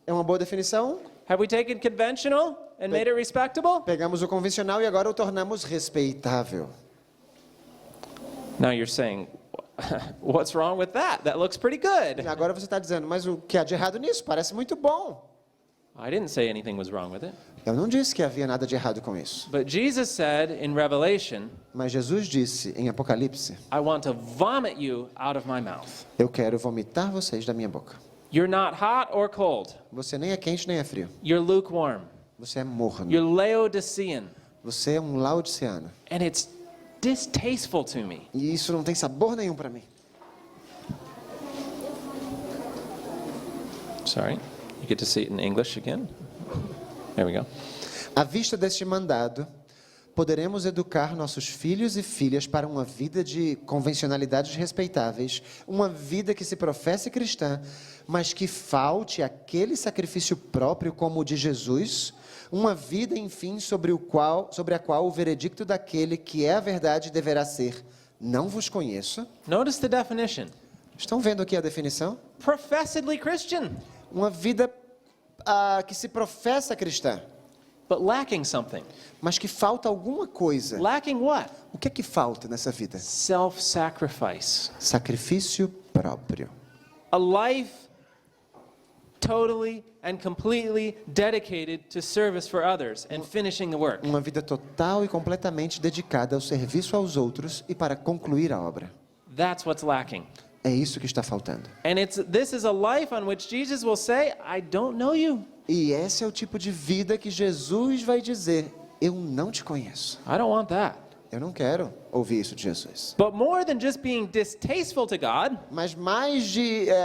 É uma boa definição? Have we taken conventional and made it respectable? Pegamos o convencional e agora o tornamos respeitável. Now you're saying, what's wrong with that? That looks pretty good. E agora você está dizendo, mas o que há de errado nisso? Parece muito bom. I didn't say anything was wrong with it. Eu não disse que havia nada de errado com isso. But Jesus said in Revelation, Mas Jesus disse em Apocalipse, I want to vomit you out of my mouth. eu quero vomitar vocês da minha boca. You're not hot or cold. Você nem é quente nem é frio. You're lukewarm. Você é morno. You're Laodicean. Você é um laodiceano. And it's distasteful to me. E isso não tem sabor nenhum para mim. Sorry. You get to see it in English again? There we go. À vista deste mandado, poderemos educar nossos filhos e filhas para uma vida de convencionalidades respeitáveis, uma vida que se professe cristã, mas que falte aquele sacrifício próprio como o de Jesus, uma vida, enfim, sobre a qual o veredicto daquele que é a verdade deverá ser: não vos conheço. Notice the definition. Estão vendo aqui a definição? Professedly Christian, Uma vida que se professa cristã, but lacking something. mas que falta alguma coisa. Lacking what? O que é que falta nessa vida? Self-sacrifice. Sacrifício próprio. A life totally and completely dedicated to service for others and finishing the work. Uma vida total e completamente dedicada ao serviço aos outros e para concluir a obra. That's what's lacking. É isso que está faltando. And this is a life on which Jesus will say, I don't know you. E esse é o tipo de vida que Jesus vai dizer: eu não te conheço. I don't want that. Eu não quero ouvir isso de Jesus. But more than just being distasteful to God, Mas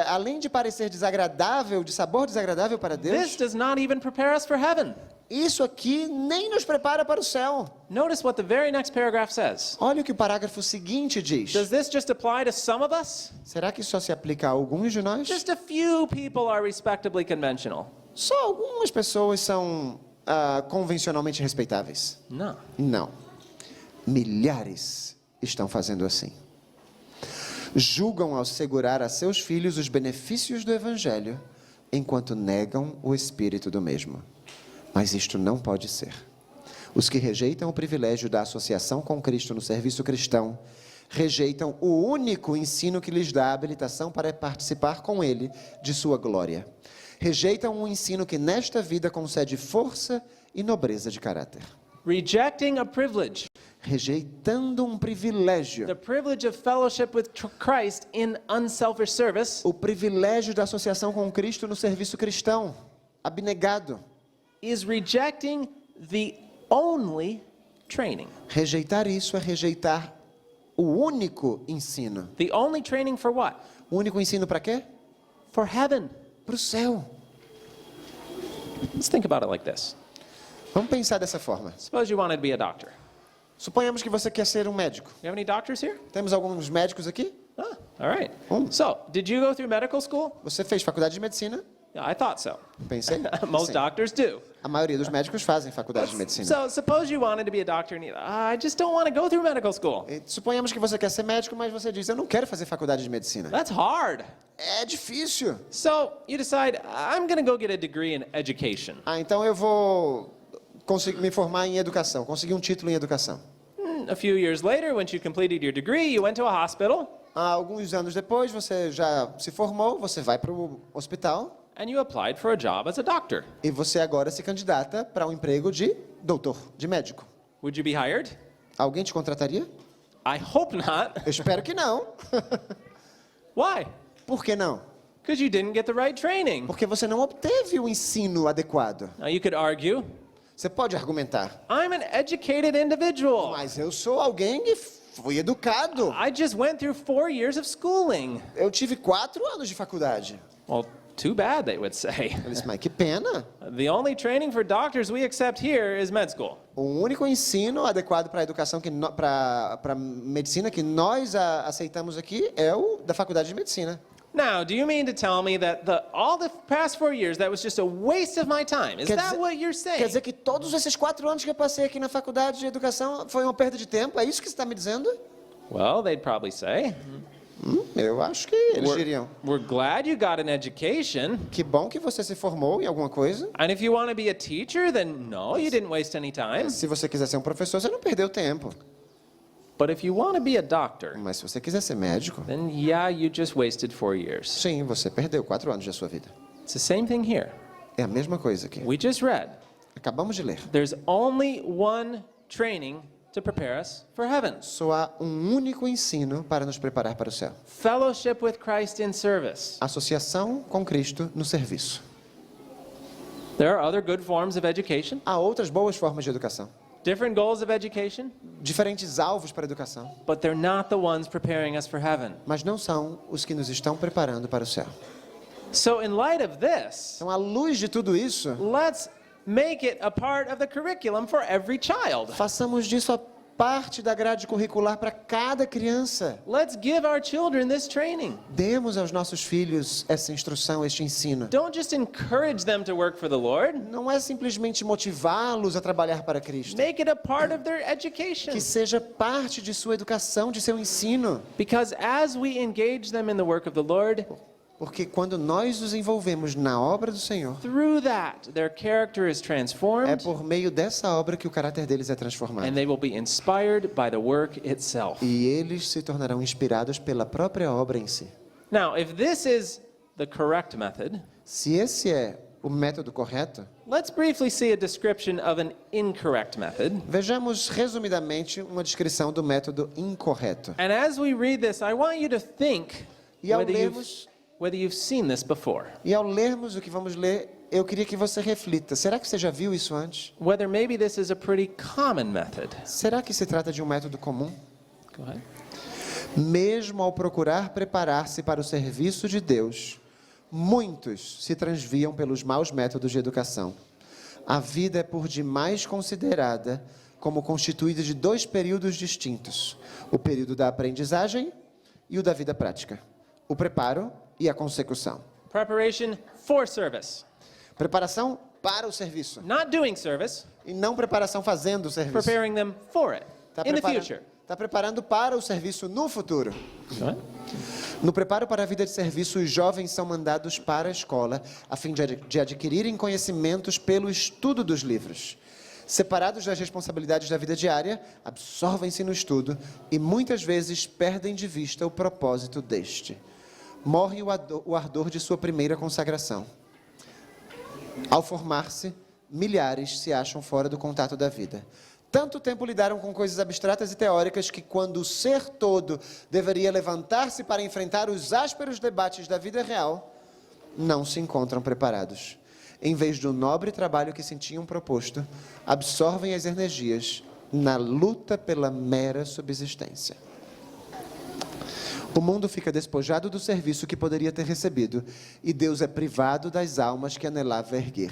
além de parecer desagradável, de sabor desagradável para this Deus, does not even prepare us for heaven. isso aqui nem nos prepara para o céu. Notice what the very next paragraph says. Olha o que o parágrafo seguinte diz. Does this just apply to some of us? Será que só se aplica a alguns de nós? Just a few people are respectably conventional. Só algumas pessoas são convencionalmente respeitáveis? No. Não. Milhares estão fazendo assim. Julgam ao segurar a seus filhos os benefícios do Evangelho, enquanto negam o espírito do mesmo. Mas isto não pode ser. Os que rejeitam o privilégio da associação com Cristo no serviço cristão, rejeitam o único ensino que lhes dá a habilitação para participar com Ele de sua glória. Rejeitam um ensino que nesta vida concede força e nobreza de caráter. Rejecting a privilege, Rejeitando um privilégio, the privilege of fellowship with Christ in unselfish service, o privilégio da associação com Cristo no serviço cristão, abnegado. is rejecting the only training. Rejeitar isso é rejeitar o único ensino. The only training for what? O único ensino para quê? For heaven. Para o céu. Let's think about it like this. Vamos pensar dessa forma. Suppose you wanted to be a doctor. Suponhamos que você quer ser um médico. You have any doctors here? Temos alguns médicos aqui? Ah, all right. So, did you go through medical school? Você fez faculdade de medicina? Yeah, I thought so. Pensei. Most Sim. doctors do. A maioria dos médicos fazem faculdade de medicina. So, suppose you wanted to be a doctor and I just don't want to go through medical school. E suponhamos que você quer ser médico, mas você diz: eu não quero fazer faculdade de medicina. That's hard. É difícil. So, you decide, I'm going to go get a degree in education. Então eu vou conseguir me formar em educação, conseguir um título em educação. A few years later, when you completed your degree, you went to a hospital Alguns anos depois, você já se formou, você vai para o hospital and you applied for a job as a doctor. e você agora se candidata para um emprego de doutor, de médico. Would you be hired? Alguém te contrataria? I hope not. Eu espero que não. Why? Por que não? Because you didn't get the right training. Porque você não obteve o ensino adequado. Now you could argue, Você pode argumentar, I'm an educated individual. mas eu sou alguém que fui educado. I just went through 4 years of schooling. Eu tive 4 anos de faculdade. Well, too bad, they would say. Eu disse, mas que pena. The only training for doctors we accept here is med school. O único ensino adequado para a educação, para medicina que nós aceitamos aqui é o da faculdade de medicina. Now, do you mean to tell me that all the past 4 years, that was just a waste of my time? Is that what you're saying? Quer dizer que todos esses 4 anos que eu passei aqui na faculdade de educação foi uma perda de tempo? É isso que você está me dizendo? Well, they'd probably say. Eu acho que eles diriam. We're glad you got an education. Que bom que você se formou em alguma coisa. And if you want to be a teacher, then no, you didn't waste any time. Se você quiser ser um professor, você não perdeu tempo. But if you want to be a doctor, Mas se você quiser ser médico, then yeah, you just wasted 4 years. sim, você perdeu 4 anos da sua vida. It's the same thing here. É a mesma coisa aqui. We just read. Acabamos de ler. There's only one training to prepare us for heaven. Só há um único ensino para nos preparar para o céu. Fellowship with Christ in service. Associação com Cristo no serviço. There are other good forms of education, Há outras boas formas de educação. different goals of education, Diferentes alvos para a educação. but they're not the ones preparing us for heaven. Mas não são os que nos estão preparando para o céu. So in light of this, Então, à luz de tudo isso, let's make it a part of the curriculum for every child. façamos disso a parte da grade curricular para cada criança. Let's give our children this training. Demos aos nossos filhos essa instrução, este ensino. Don't just encourage them to work for the Lord. Não é simplesmente motivá-los a trabalhar para Cristo. Make it a part of their education. Que seja parte de sua educação, de seu ensino. Because as we engage them in the work of the Lord, Porque quando nós nos envolvemos na obra do Senhor, through that, their character is é transformed por meio dessa obra que o caráter deles é transformado. and they will be inspired by the work itself. E eles se tornarão inspirados pela própria obra em si. Now, if this is the correct method, Se esse é o método correto, let's briefly see a description of an incorrect method. vejamos resumidamente uma descrição do método incorreto. And as we read this, I want you to think E ao whether you've seen this before. E ao lermos o que vamos ler, eu queria que você reflita. Será que você já viu isso antes? Whether maybe this is a pretty common method. Será que se trata de um método comum? Go ahead. Mesmo ao procurar preparar-se para o serviço de Deus, muitos se transviam pelos maus métodos de educação. A vida é por demais considerada como constituída de 2 períodos distintos: o período da aprendizagem e o da vida prática. O preparo e a consecução. Preparation for service. Preparação para o serviço. Not doing service, E não preparação fazendo o serviço. preparing them for it in the future. Está preparando para o serviço no futuro. Go ahead. No preparo para a vida de serviço, os jovens são mandados para a escola a fim de adquirirem conhecimentos pelo estudo dos livros. Separados das responsabilidades da vida diária, absorvem-se no estudo e muitas vezes perdem de vista o propósito deste. Morre o ardor de sua primeira consagração. Ao formar-se, milhares se acham fora do contato da vida. Tanto tempo lidaram com coisas abstratas e teóricas que, quando o ser todo deveria levantar-se para enfrentar os ásperos debates da vida real, não se encontram preparados. Em vez do nobre trabalho que se tinham proposto, absorvem as energias na luta pela mera subsistência. O mundo fica despojado do serviço que poderia ter recebido, e Deus é privado das almas que anelava erguer,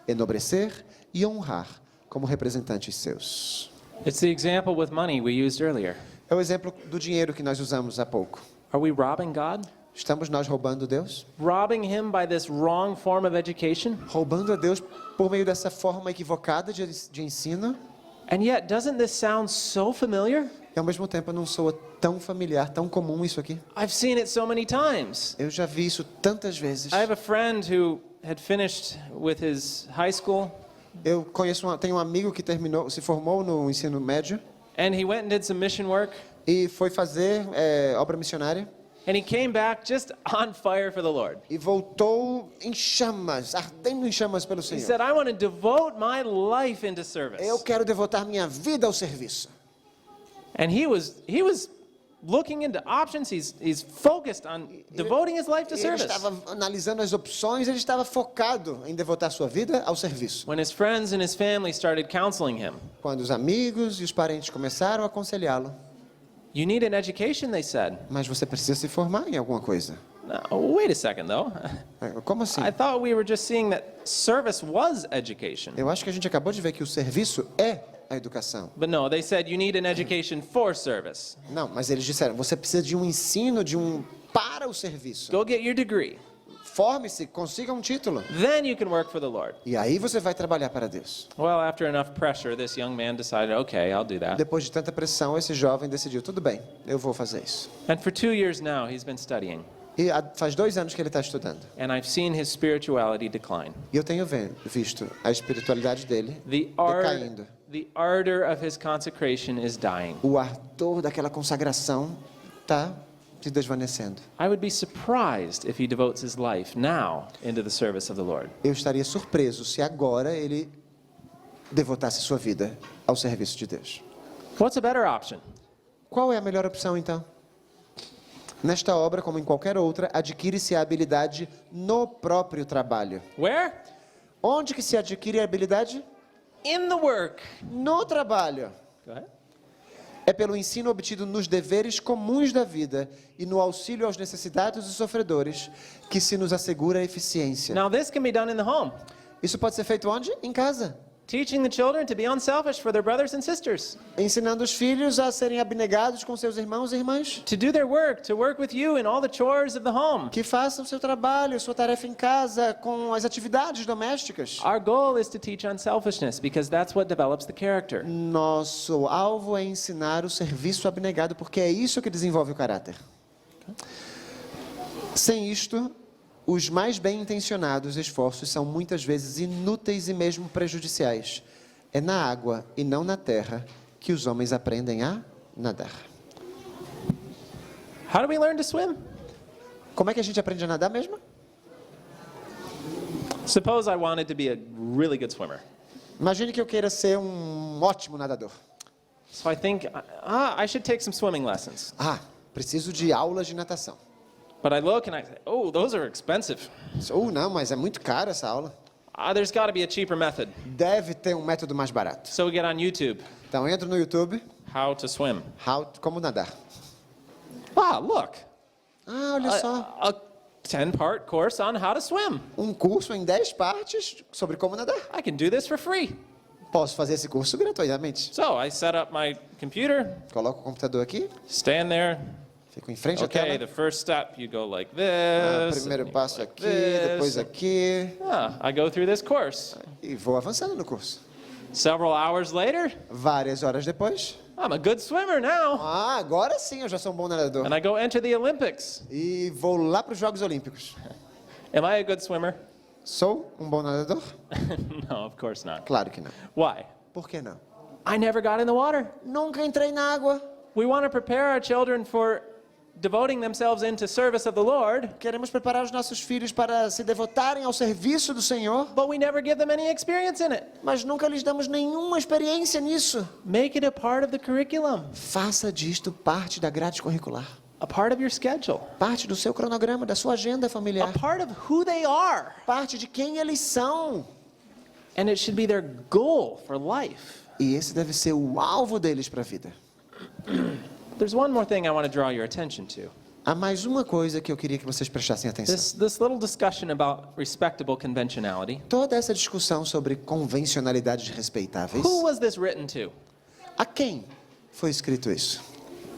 enobrecer e honrar como representantes seus. It's the example with money we used earlier. É o exemplo do dinheiro que nós usamos há pouco. Are we robbing God? Estamos nós roubando Deus? Robbing Him by this wrong form of education? Roubando a Deus por meio dessa forma equivocada de ensino? And yet, doesn't this sound so familiar? E ao mesmo tempo não soa tão familiar, tão comum isso aqui? I've seen it so many times. Eu já vi isso tantas vezes. I have a friend who had finished with his high school, Eu tenho um amigo que se formou no ensino médio and he went and did some mission work, e foi fazer obra missionária and he came back just on fire for the Lord. e voltou em chamas, ardendo em chamas pelo He Senhor. said, I want to devote my life into service. Eu quero devotar minha vida ao serviço. And he was looking into options. He's focused on devoting his life to Ele service. estava analisando as opções, ele estava focado em devotar sua vida ao serviço. When his friends and his family started counseling him, Quando os amigos e os parentes começaram a aconselhá-lo, you need an education, they said. mas você precisa se formar em alguma coisa. No, wait a second, though. Como assim? I thought we were just seeing that service was education. Eu acho que a gente acabou de ver que o serviço é a educação. But no, they said you need an education for service. Não, mas eles disseram, você precisa de um ensino, para o serviço. Go get your degree. Forme-se, consiga um título. Then you can work for the Lord. E aí você vai trabalhar para Deus. Well, after enough pressure, this young man decided, okay, I'll do that. Depois de tanta pressão, esse jovem decidiu, tudo bem, eu vou fazer isso. And for 2 years now, he's been studying. E faz 2 anos que ele está estudando. And I've seen his spirituality decline. E eu tenho visto a espiritualidade dele decaindo. The ardor of his consecration is dying. O ardor daquela consagração está se desvanecendo. I would be surprised if he devotes his life now into the service of the Lord. Eu estaria surpreso se agora ele devotasse sua vida ao serviço de Deus. What's a better option? Qual é a melhor opção, então? Nesta obra, como em qualquer outra, adquire-se a habilidade no próprio trabalho. Where? Onde que se adquire a habilidade? In the work. No trabalho. Go ahead. É pelo ensino obtido nos deveres comuns da vida e no auxílio aos necessitados e sofredores que se nos assegura a eficiência. Now this can be done in the home. Isso pode ser feito onde? Em casa. Teaching the children to be unselfish for their brothers and sisters. Ensinando os filhos a serem abnegados com seus irmãos e irmãs. To do their work, to work with you in all the chores of the home. Que façam seu trabalho, sua tarefa em casa, com as atividades domésticas. Our goal is to teach unselfishness because that's what develops the character. Nosso alvo é ensinar o serviço abnegado, porque é isso que desenvolve o caráter. Sem isto, os mais bem-intencionados esforços são muitas vezes inúteis e mesmo prejudiciais. É na água e não na terra que os homens aprendem a nadar. How do we learn to swim? Como é que a gente aprende a nadar mesmo? Suppose I wanted to be a really good swimmer. Imagine que eu queira ser um ótimo nadador. So I think, I should take some swimming lessons. Preciso de aulas de natação. But I look and I say, oh, those are expensive. Não, mas é muito cara essa aula. There's got to be a cheaper method. Deve ter um método mais barato. So we get on YouTube. Então entra no YouTube, How to swim. como nadar. Look. Olha só. A 10-part course on how to swim. Um curso em 10 partes sobre como nadar. I can do this for free. Posso fazer esse curso gratuitamente. So I set up my computer, Coloco o computador aqui, stand there. fico em frente à Okay, tela. the first step, you go like this. Primeiro and you passo go like aqui, depois this. aqui. I go through this course. E vou avançando no curso. Several hours later, Várias horas depois. I'm a good swimmer now. Agora sim eu já sou um bom nadador. And I go enter the Olympics. E vou lá para os Jogos Olímpicos. Am I a good swimmer? Sou um bom nadador? No, of course not. Claro que não. Why? Por que não? I never got in the water. Nunca entrei na água. We want to prepare our children for devoting themselves into service of the Lord, Queremos preparar os nossos filhos para se devotarem ao serviço do Senhor, but we never give them any experience in it. mas nunca lhes damos nenhuma experiência nisso. Make it a part of the curriculum, Faça disto parte da grade curricular, a part of your schedule, parte do seu cronograma, da sua agenda a familiar, part of who they are. parte de quem eles são. And it should be their goal for life. E esse deve ser o alvo deles para a vida. There's one more thing I want to draw your attention to. Há mais uma coisa que eu queria que vocês prestassem atenção. This little discussion about respectable conventionality. Toda essa discussão sobre convencionalidades respeitáveis, Who was this written to? a quem foi escrito isso?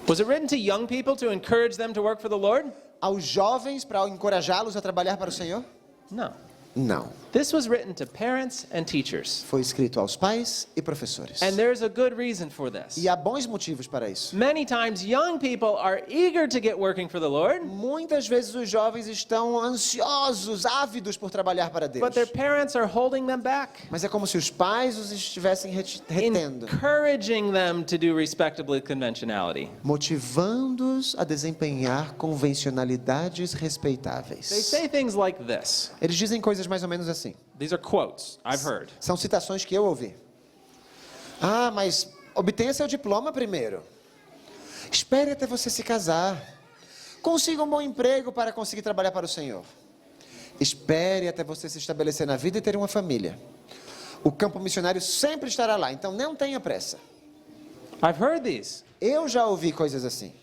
Was it written to young people to encourage them to work for the Lord? Aos jovens para encorajá-los a trabalhar para o Senhor? No. Não. This was written to parents and teachers. Foi escrito aos pais e professores. And there's a good reason for this. E há bons motivos para isso. Many times young people are eager to get working for the Lord, Muitas vezes os jovens estão ansiosos, ávidos por trabalhar para Deus. but their parents are holding them back, Mas é como se os pais os estivessem retendo, encouraging them to do respectable conventionality. motivando-os a desempenhar convencionalidades They respeitáveis. say things like this. Eles dizem coisas mais ou menos assim. These are quotes I've heard. São citações que eu ouvi. Mas obtenha seu diploma primeiro. Espere até você se casar. Consiga um bom emprego para conseguir trabalhar para o Senhor. Espere até você se estabelecer na vida e ter uma família. O campo missionário sempre estará lá, então não tenha pressa. I've heard these. Eu já ouvi coisas assim.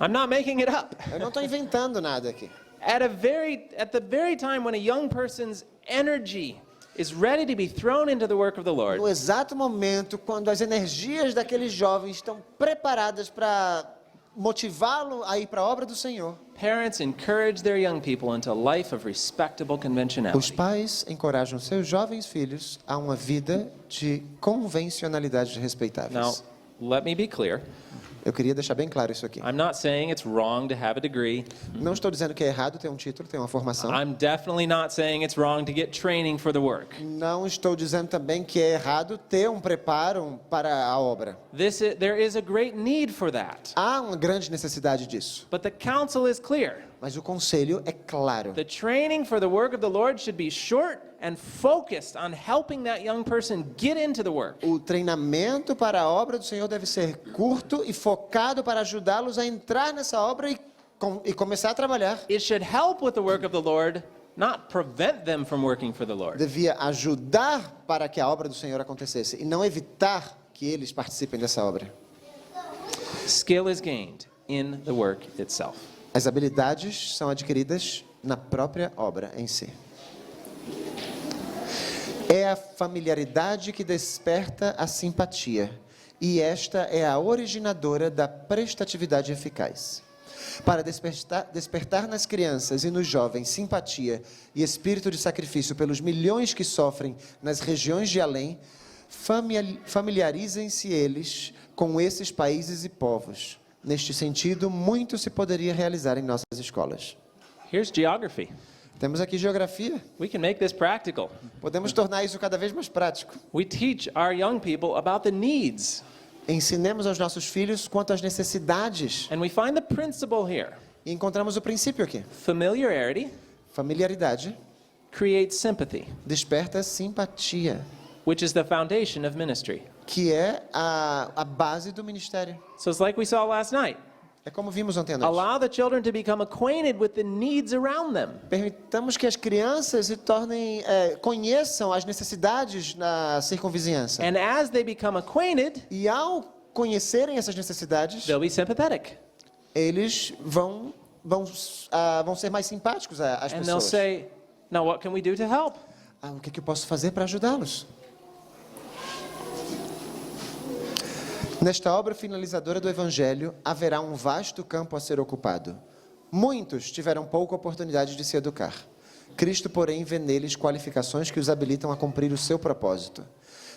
I'm not making it up. Eu não estou inventando nada aqui. At the very time when a young person's energy is ready to be thrown into the work of the Lord, No exato momento, quando as energias daqueles jovens estão preparadas para motivá-lo a ir para a obra do Senhor, parents encourage their young people into a life of respectable os conventionality. pais encorajam seus jovens filhos a uma vida de convencionalidades Now, respeitáveis. let me be clear. Eu queria deixar bem claro isso aqui. I'm not saying it's wrong to have a degree. Não estou dizendo que é errado ter um título, ter uma formação. I'm definitely not saying it's wrong to get training for the work. Não estou dizendo também que é errado ter um preparo para a obra. There is a great need for that. Há uma grande necessidade disso. But the counsel is clear. Mas o conselho é claro. The training for the work of the Lord should be short and focused on helping that young person get into the work. O treinamento para a obra do Senhor deve ser curto e focado para ajudá-los a entrar nessa obra e começar a trabalhar. It should help with the work of the Lord, not prevent them from working for the Lord. Devia ajudar para que a obra do Senhor acontecesse e não evitar que eles participem dessa obra. Skill is gained in the work itself. As habilidades são adquiridas na própria obra em si. É a familiaridade que desperta a simpatia, e esta é a originadora da prestatividade eficaz. Para despertar nas crianças e nos jovens simpatia e espírito de sacrifício pelos milhões que sofrem nas regiões de além, familiarizem-se eles com esses países e povos. Neste sentido, muito se poderia realizar em nossas escolas. Here's geography. Temos aqui geografia. We can make this practical. Podemos tornar isso cada vez mais prático. We teach our young people about the needs. Ensinemos aos nossos filhos quanto às necessidades. And we find the principle here. E encontramos o princípio aqui. Familiarity Familiaridade creates sympathy, desperta simpatia, which is the foundation of ministry. que é a base do ministério. So it's like we saw last night. É como vimos ontem à noite. Allow the children to become acquainted with the needs around them. Permitamos que as crianças se tornem, conheçam as necessidades na circunvizinhança. And as they become acquainted, E ao conhecerem essas necessidades, they'll be sympathetic. eles vão ser mais simpáticos às And they'll pessoas. say, now what can we do to help? O que eu posso fazer para ajudá-los? Nesta obra finalizadora do Evangelho, haverá um vasto campo a ser ocupado. Muitos tiveram pouca oportunidade de se educar. Cristo, porém, vê neles qualificações que os habilitam a cumprir o seu propósito.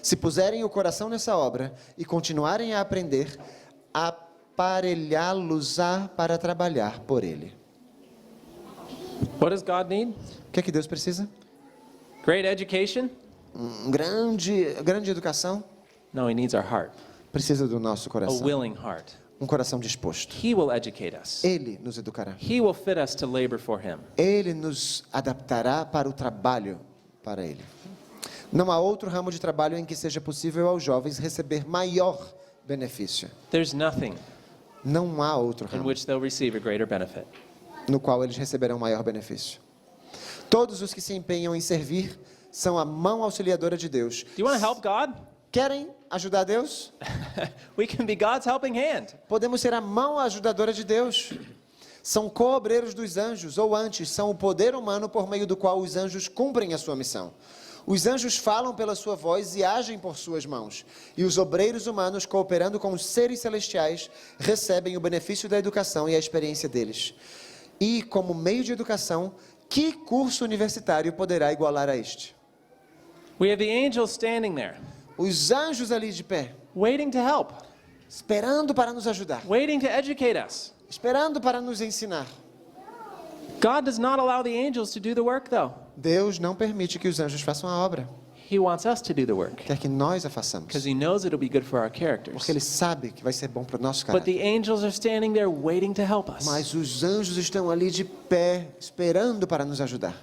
Se puserem o coração nessa obra e continuarem a aprender, aparelhá-los-á para trabalhar por Ele. What does God need? O que é que Deus precisa? Great education? Grande educação? No, He needs our heart, Precisa do nosso a coração. willing heart. Um coração disposto. He will educate us. Ele nos educará. He will fit us to labor for Him. Ele nos adaptará para o trabalho para Ele. Não há outro ramo de trabalho em que seja possível aos jovens receber maior benefício. There's nothing Não há outro in ramo which they'll receive a greater benefit. no qual eles receberão maior benefício. Todos os que se empenham em servir são a mão auxiliadora de Deus. Do you want to help God? Querem ajudar Deus? We can be God's helping hand. Podemos ser a mão ajudadora de Deus. São co-obreiros dos anjos, ou antes, são o poder humano por meio do qual os anjos cumprem a sua missão. Os anjos falam pela sua voz e agem por suas mãos. E os obreiros humanos, cooperando com os seres celestiais, recebem o benefício da educação e a experiência deles. E, como meio de educação, que curso universitário poderá igualar a este? We have the angels standing there, Os anjos ali de pé, waiting to help, esperando para nos ajudar, waiting to educate us. esperando para nos ensinar. God does not allow the angels to do the work, though. Deus não permite que os anjos façam a obra. He wants us to do the work Quer que nós a façamos. because He knows it'll be good for our characters. Porque Ele sabe que vai ser bom para o nosso But caráter. the angels are standing there waiting to help us. Mas os anjos estão ali de pé, esperando para nos ajudar.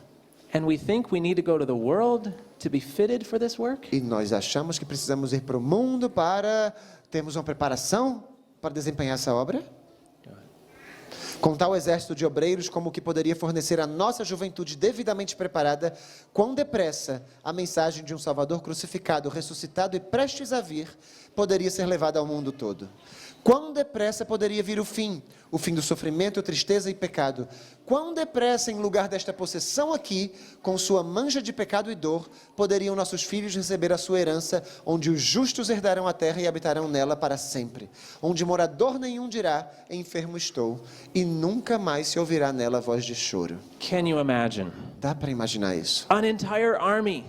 And we think we need to go to the world to be fitted for this work? E nós achamos que precisamos ir para o mundo para termos uma preparação para desempenhar essa obra? Com tal exército de obreiros como o que poderia fornecer à nossa juventude devidamente preparada, quão depressa a mensagem de um Salvador crucificado, ressuscitado e prestes a vir, poderia ser levada ao mundo todo. Quão depressa poderia vir o fim do sofrimento, tristeza e pecado. Quão depressa, em lugar desta possessão aqui, com sua mancha de pecado e dor, poderiam nossos filhos receber a sua herança, onde os justos herdarão a terra e habitarão nela para sempre. Onde morador nenhum dirá, enfermo estou, e nunca mais se ouvirá nela voz de choro. Can you imagine? Dá para imaginar isso? An entire army,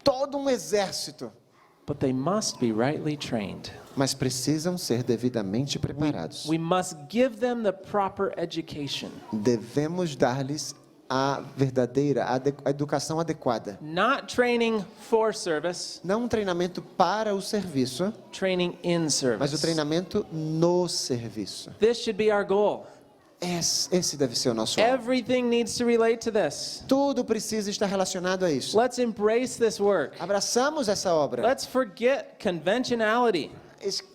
Todo um exército, but they must be rightly trained. mas precisam ser devidamente preparados. We must give them the proper education. Devemos dar-lhes a verdadeira, a educação adequada. Not training for service, Não um treinamento para o serviço, training in mas o service. treinamento no serviço. This should be our goal. Esse deve ser o nosso alvo. Everything needs to relate to this. Tudo precisa estar relacionado a isso. Let's embrace this work. Abraçamos essa obra. Let's forget conventionality.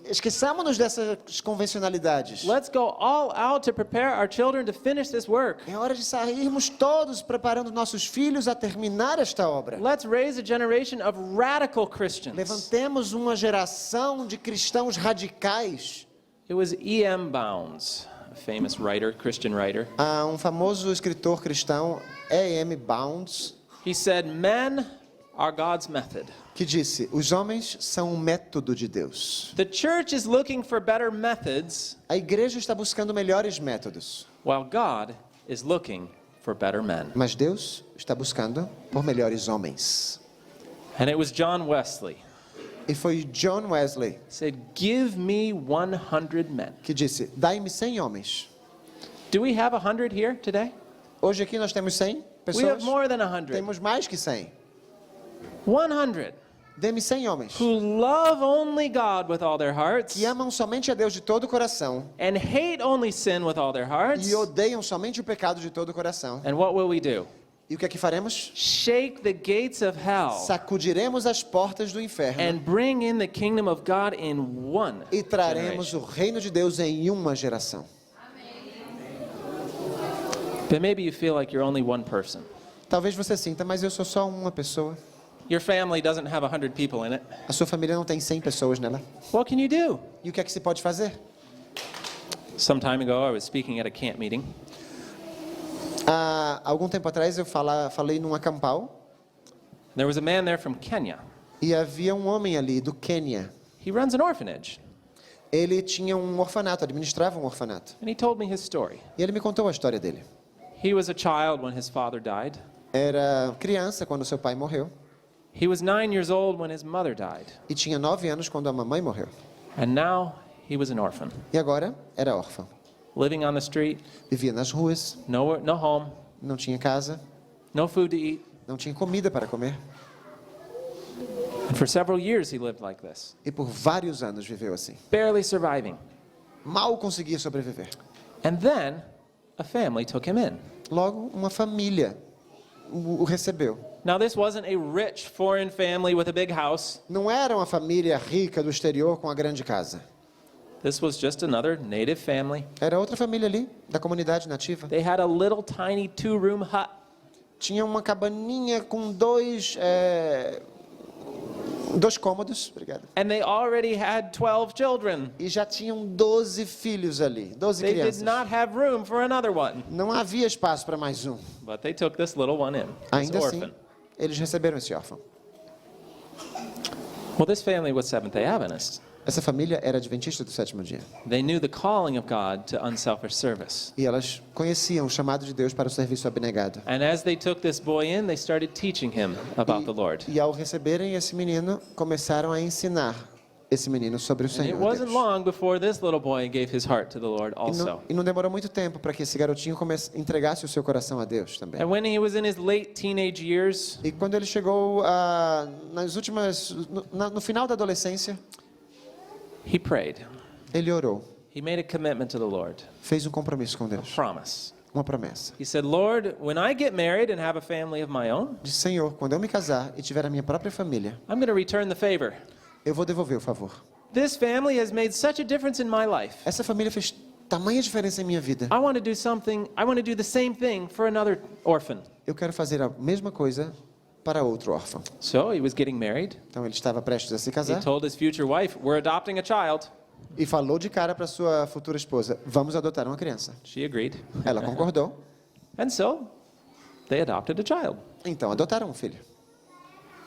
Esqueçamos dessas convencionalidades. Let's go all out to prepare our children to finish this work. É hora de sairmos todos preparando nossos filhos a terminar esta obra. Let's raise a generation of radical Christians. Levantemos uma geração de cristãos radicais. It was E.M. Bounds, a famous writer, Christian writer. Há um famoso escritor cristão, E.M. Bounds, He said, "Men are God's method." que disse: os homens são um método de Deus. The church is looking for better methods, A igreja está buscando melhores métodos, while God is looking for better men. mas Deus está buscando por melhores homens. And it was John Wesley E foi John Wesley who said, "Give me 100 men." que disse: dai-me 100 homens. Do we have 100 here today? Hoje aqui nós temos 100 We pessoas. have more than 100. Temos mais que 100. 100 Dê-me 100 homens who love only God with all their hearts que amam somente a Deus de todo o coração and hate only sin with all their hearts. e odeiam somente o pecado de todo o coração. And what will we do? E o que é que faremos? Shake the gates of hell Sacudiremos as portas do inferno and bring in the kingdom of God in one e traremos generation. o reino de Deus em uma geração. But maybe you feel like you're only one person. Talvez você sinta, mas eu sou só uma pessoa. Your family doesn't have 100 people in it. A sua família não tem 100 pessoas nela. What can you do? E o que é que se pode fazer? Some time ago, I was speaking at a camp meeting, Há algum tempo atrás eu falei num acampal there was a man there from Kenya. e havia um homem ali do Quênia. He runs an orphanage, Ele tinha um orfanato, administrava um orfanato. and he told me his story. E ele me contou a história dele. He was a child when his father died. Era criança quando seu pai morreu He was 9 years old when his mother died. e tinha 9 anos quando a mamãe morreu. And now he was an orphan, E agora era órfão. living on the street, Vivia nas ruas, no home, não tinha casa, no food to eat. não tinha comida para comer. And for several years he lived like this, E por vários anos viveu assim. barely surviving. Mal conseguia sobreviver. And then a family took him in. Logo, uma família o recebeu. Now this wasn't a rich foreign family with a big house. Não era uma família rica do exterior com a grande casa. This was just another native family. Era outra família ali, da comunidade nativa. They had a little tiny 2-room hut. Tinha uma cabaninha com dois cômodos, obrigado. And they already had 12 children. E já tinham 12 filhos ali, 12 They did crianças. not have room for another one. Não havia espaço para mais um. But they took this little one in, this Ainda assim, orphan. eles receberam esse órfão. Well, this family was Seventh-day Adventist. Essa família era adventista do sétimo dia. They knew the calling of God to unselfish service. E elas conheciam o chamado de Deus para o serviço abnegado. And as they took this boy in, they started teaching him about the Lord. E ao receberem esse menino, começaram a ensinar esse menino sobre o And it Senhor wasn't Deus. long before this little boy gave his heart to the Lord also. E não demorou muito tempo para que esse garotinho entregasse o seu coração a Deus também. And when he was in his late teenage years, E quando ele chegou no final da adolescência, he prayed. ele orou, He made a commitment to the Lord, fez um compromisso com a Deus, promise. uma promessa. He said, "Lord, when I get married and have a family of my own, Disse: Senhor, quando eu me casar e tiver a minha própria família, I'm going to return the favor. eu vou devolver o favor. this family has made such a difference in my life. Essa família fez tamanha diferença em minha vida. I want to do the same thing for another orphan. Eu quero fazer a mesma coisa para outro órfão. So he was getting married. Então ele estava prestes a se He casar told his future wife, "We're adopting a child." e falou de cara para sua futura esposa: vamos adotar uma criança. She agreed. Ela concordou. And so they adopted a child. Então adotaram um filho.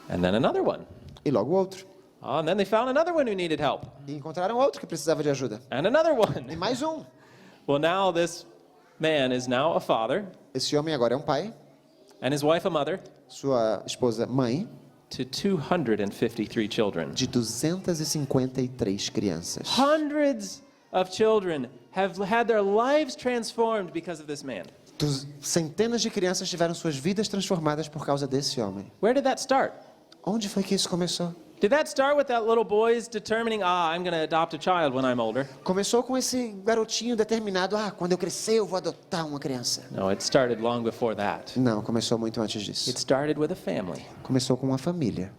And then another one. E logo outro. Oh, and then they found another one who needed help. E encontraram outro que precisava de ajuda. And another E one. mais um. Well, now this man is now a father, Esse homem agora é um pai, and his wife a mother, sua esposa mãe, to 253 children. de 253 crianças. Hundreds of children have had their lives transformed because of this man. Centenas de crianças tiveram suas vidas transformadas por causa desse homem. Where did that start? Onde foi que isso começou? Did that start with that little boy's determining, I'm going to adopt a child when I'm older? Começou com esse garotinho determinado: quando eu crescer eu vou adotar uma criança. No, it started long before that. Não, começou muito antes disso. It started with a family. Começou com uma família.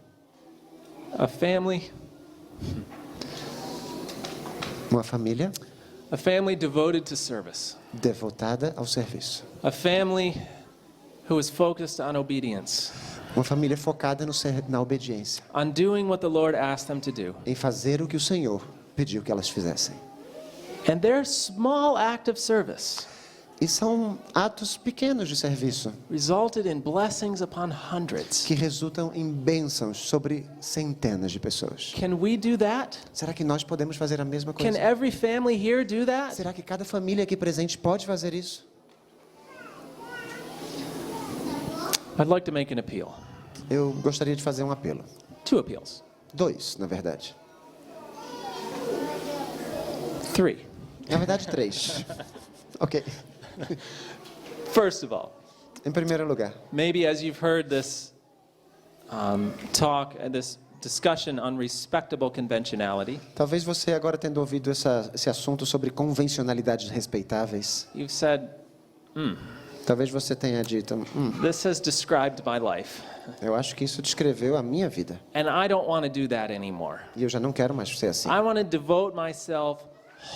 A family devoted to service. Devotada ao serviço. A family who is focused on obedience, Uma família focada na obediência, on doing what the Lord asked them to do. em fazer o que o Senhor pediu que elas fizessem. And their small act of service E são atos pequenos de serviço resulted in blessings upon hundreds. que resultam em bênçãos sobre centenas de pessoas. Can we do that? Será que nós podemos fazer a mesma Can coisa? every family here do that? Será que cada família aqui presente pode fazer isso? I'd like to make an appeal. Eu gostaria de fazer um apelo. 2 appeals. 2, na verdade. 3. Na verdade, 3. Ok. First of all, Em primeiro lugar, maybe as you've heard this talk and this discussion on respectable conventionality, talvez você agora tendo ouvido esse assunto sobre convencionalidades respeitáveis, you've said, talvez você tenha dito: this has described my life, eu acho que isso descreveu a minha vida. and I don't want to do that anymore. E eu já não quero mais ser assim. I want to devote myself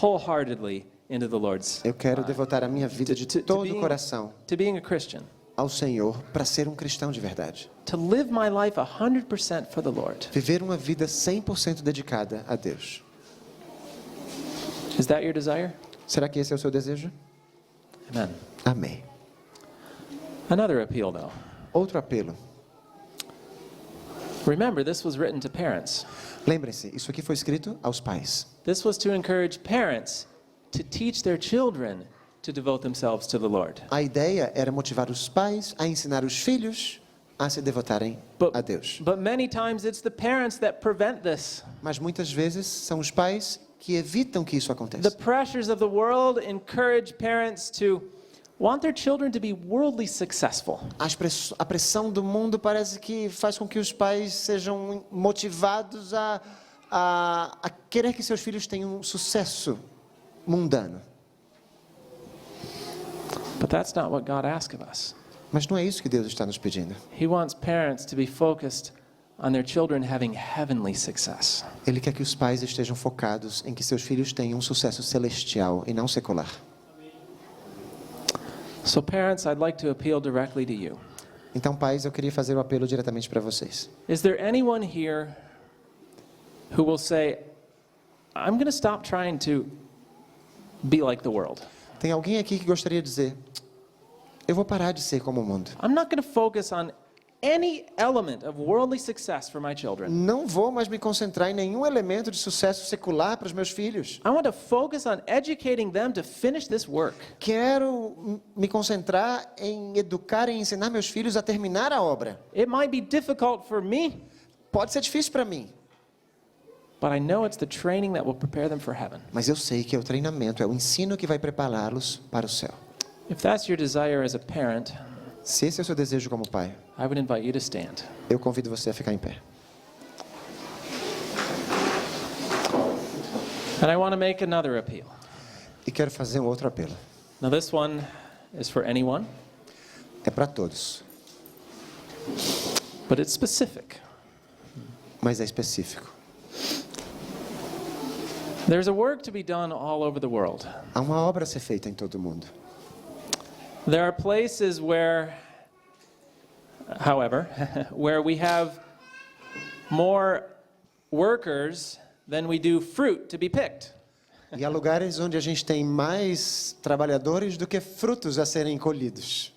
wholeheartedly into the Lord's, Eu quero devotar a minha vida de todo o coração to being a Christian, ao Senhor para ser um cristão de verdade. to live my life 100% for the Lord. Viver uma vida 100% dedicada a Deus. Is that your desire? Será que esse é o seu desejo? Amen. Amém. Another appeal, though. Outro apelo. Remember, this was written to parents. Lembrem-se, isso aqui foi escrito aos pais. This was to encourage parents to teach their children to devote themselves to the Lord. A ideia era motivar os pais a ensinar os filhos a se devotarem a Deus. But many times it's the parents that prevent this. Mas muitas vezes são os pais que evitam que isso The aconteça. pressures of the world encourage parents to want their children to be worldly successful. A pressão do mundo parece que faz com que os pais sejam motivados a querer que seus filhos tenham um sucesso mundano. But that's not what God asks of us. Mas não é isso que Deus está nos pedindo. He wants parents to be focused on their children having heavenly success. Ele quer que os pais estejam focados em que seus filhos tenham um sucesso celestial e não secular. So parents, I'd like to appeal directly to you. Então, pais, eu queria fazer o apelo diretamente para vocês. Is there anyone here who will say, I'm going to stop trying to be like the world. Tem alguém aqui que gostaria de dizer: eu vou parar de ser como o mundo. I'm not going to focus on any element of worldly success for my children. Não vou mais me concentrar em nenhum elemento de sucesso secular para os meus filhos. I want to focus on educating them to finish this work. Quero me concentrar em educar e ensinar meus filhos a terminar a obra. It might be difficult for me, Pode ser difícil para mim, but I know it's the training that will prepare them for heaven. mas eu sei que é o treinamento, é o ensino que vai prepará-los para o céu. If that's your desire as a parent, Se esse é o seu desejo como pai, I would invite you to stand. eu convido você a ficar em pé. And I want to make another appeal. E quero fazer um outro apelo. Now this one is for anyone, É para todos, but it's specific. mas é específico. There's a work to be done all over the world. Há uma obra a ser feita em todo o mundo. There are places where, however, where we have more workers than we do fruit to be picked. E há lugares onde a gente tem mais trabalhadores do que frutos a serem colhidos.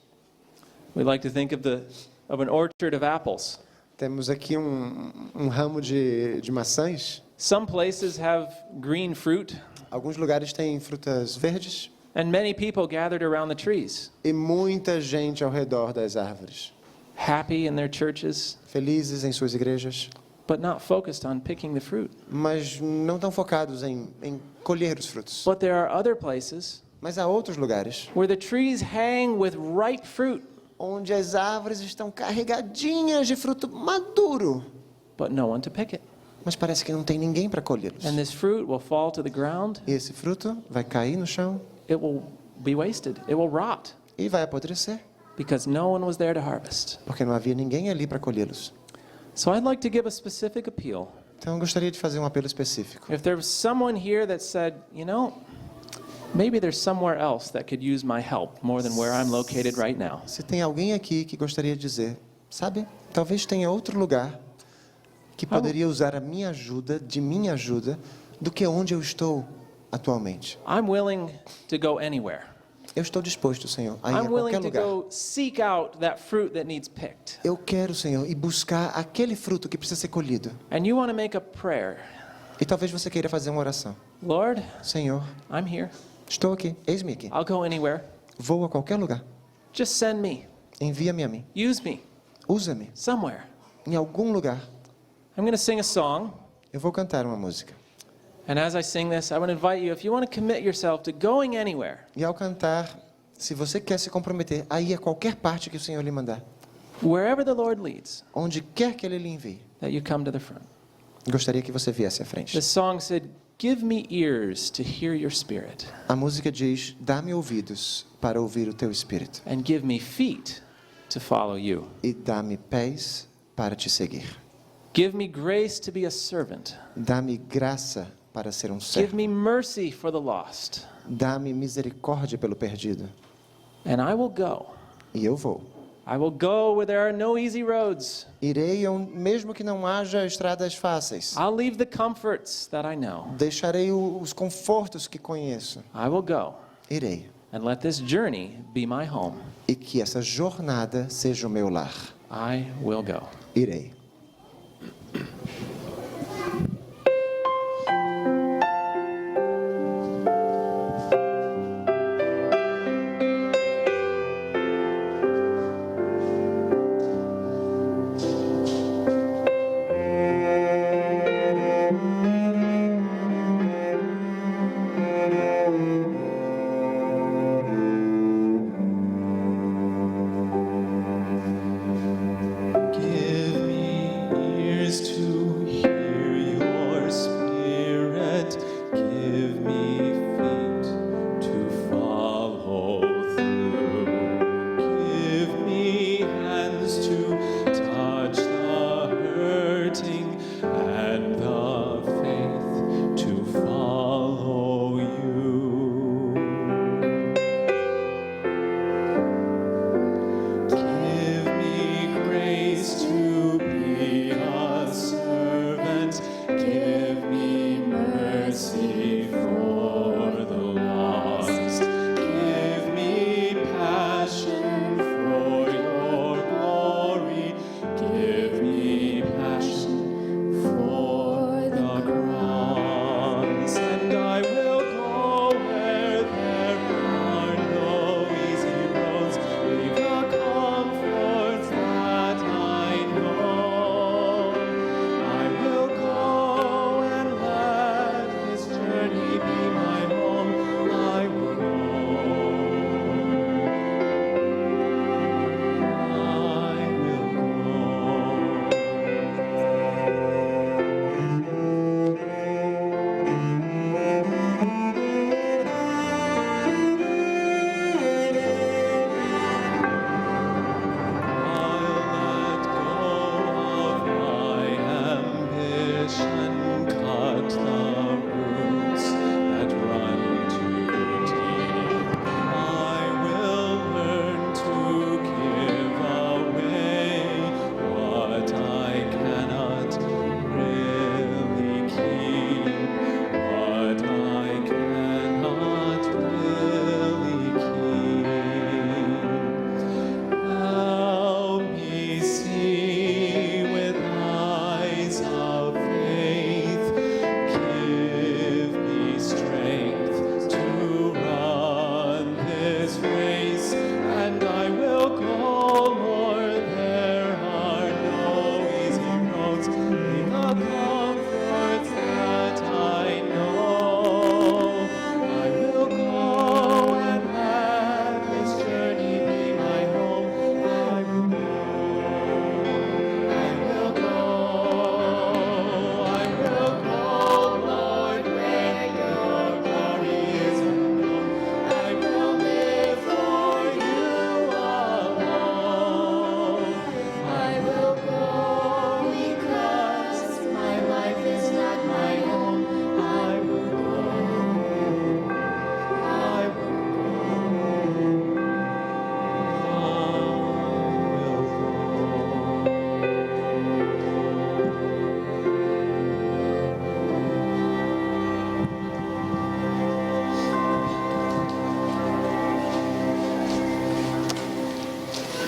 We like to think of an orchard of apples. Temos aqui um ramo de maçãs. Some places have green fruit, Alguns lugares têm frutas verdes and many people gathered around the trees, e muita gente ao redor das árvores. happy in their churches, Felizes em suas igrejas, but not focused on picking the fruit. mas não tão focados em colher os frutos. But there are other places Mas há outros lugares where the trees hang with ripe fruit, onde as árvores estão carregadinhas de fruto maduro, but no one to pick it. mas parece que não tem ninguém para colhê-los. And this fruit will fall to the ground. E esse fruto vai cair no chão It will be wasted. It will rot e vai apodrecer, because no one was there to harvest. porque não havia ninguém ali para colhê-los. So I'd like to give a specific appeal. Então eu gostaria de fazer um apelo específico. If there was someone here that said, you know, maybe there's somewhere else that could use my help more than where I'm located right now. Se tem alguém aqui que gostaria de dizer, sabe, talvez tenha outro lugar que poderia usar a minha ajuda, de minha ajuda, do que onde eu estou atualmente. I'm willing to go anywhere. Eu estou disposto, Senhor, a ir a I'm willing qualquer to lugar. go seek out that fruit that needs picked. Eu quero, Senhor, ir buscar aquele fruto que precisa ser colhido. And you want to make a prayer. E talvez você queira fazer uma oração. Lord, Senhor, I'm here. estou aqui, eis-me aqui. I'll go anywhere. Vou a qualquer lugar. Just send me. Envia-me a mim. Use me Usa-me somewhere. em algum lugar. I'm going to sing a song. Eu vou cantar uma música. And as I sing this, I want to invite you, if you want to commit yourself to going anywhere, E ao cantar, se você quer se comprometer a ir a qualquer parte que o Senhor lhe mandar, wherever the Lord leads, onde quer que Ele lhe envie, that you come to the front. gostaria que você viesse à frente. The song said, give me ears to hear your spirit, A música diz: dá-me ouvidos para ouvir o teu espírito and give me feet to follow you. e dá-me pés para te seguir. Give me grace to be a servant. Dá-me graça para ser um Give servo. me mercy for the lost. Dá-me misericórdia pelo perdido. And I will go. E eu vou. I will go where there are no easy roads. Irei, mesmo que não haja estradas fáceis. I'll leave the comforts that I know. Deixarei os confortos que conheço. I will go. Irei. And let this journey be my home. E que essa jornada seja o meu lar. I will go. Irei. Give me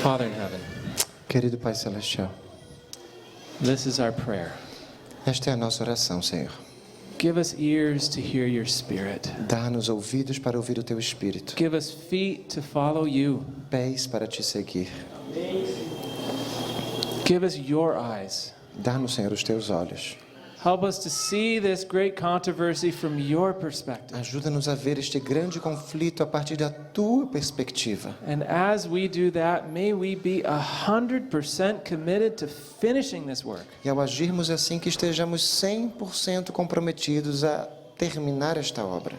Father in heaven, Querido Pai Celestial, this is our prayer. esta é a nossa oração, Senhor. Give us ears to hear your spirit. Dá-nos ouvidos para ouvir o Teu Espírito, Give us feet to follow you. pés para Te seguir. Give us your eyes. Dá-nos, Senhor, os Teus olhos. Help us to see this great controversy from your perspective. Ajuda-nos a ver este grande conflito a partir da Tua perspectiva. And as we do that, may we be 100% committed to finishing this work. E ao agirmos assim, que estejamos 100% comprometidos a terminar esta obra.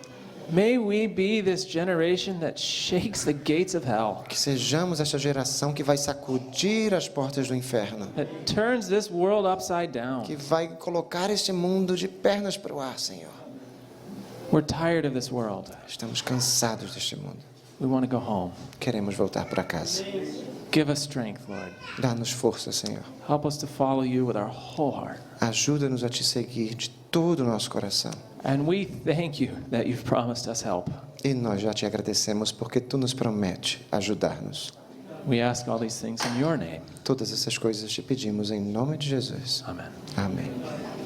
May we be this generation that shakes the gates of hell, Que sejamos esta geração que vai sacudir as portas do inferno. that turns this world upside down. Que vai colocar este mundo de pernas para o ar, Senhor. We're tired of this world. Estamos cansados deste mundo. We want to go home. Queremos voltar para casa. Give us strength, Lord. Dá-nos força, Senhor. Help us to follow you with our whole heart. Ajuda-nos a Te seguir de todo o nosso coração. And we thank you that you've promised us help. E nós já Te agradecemos porque Tu nos promete ajudar-nos. We ask all these things in your name. Todas essas coisas Te pedimos em nome de Jesus. Amen. Amém.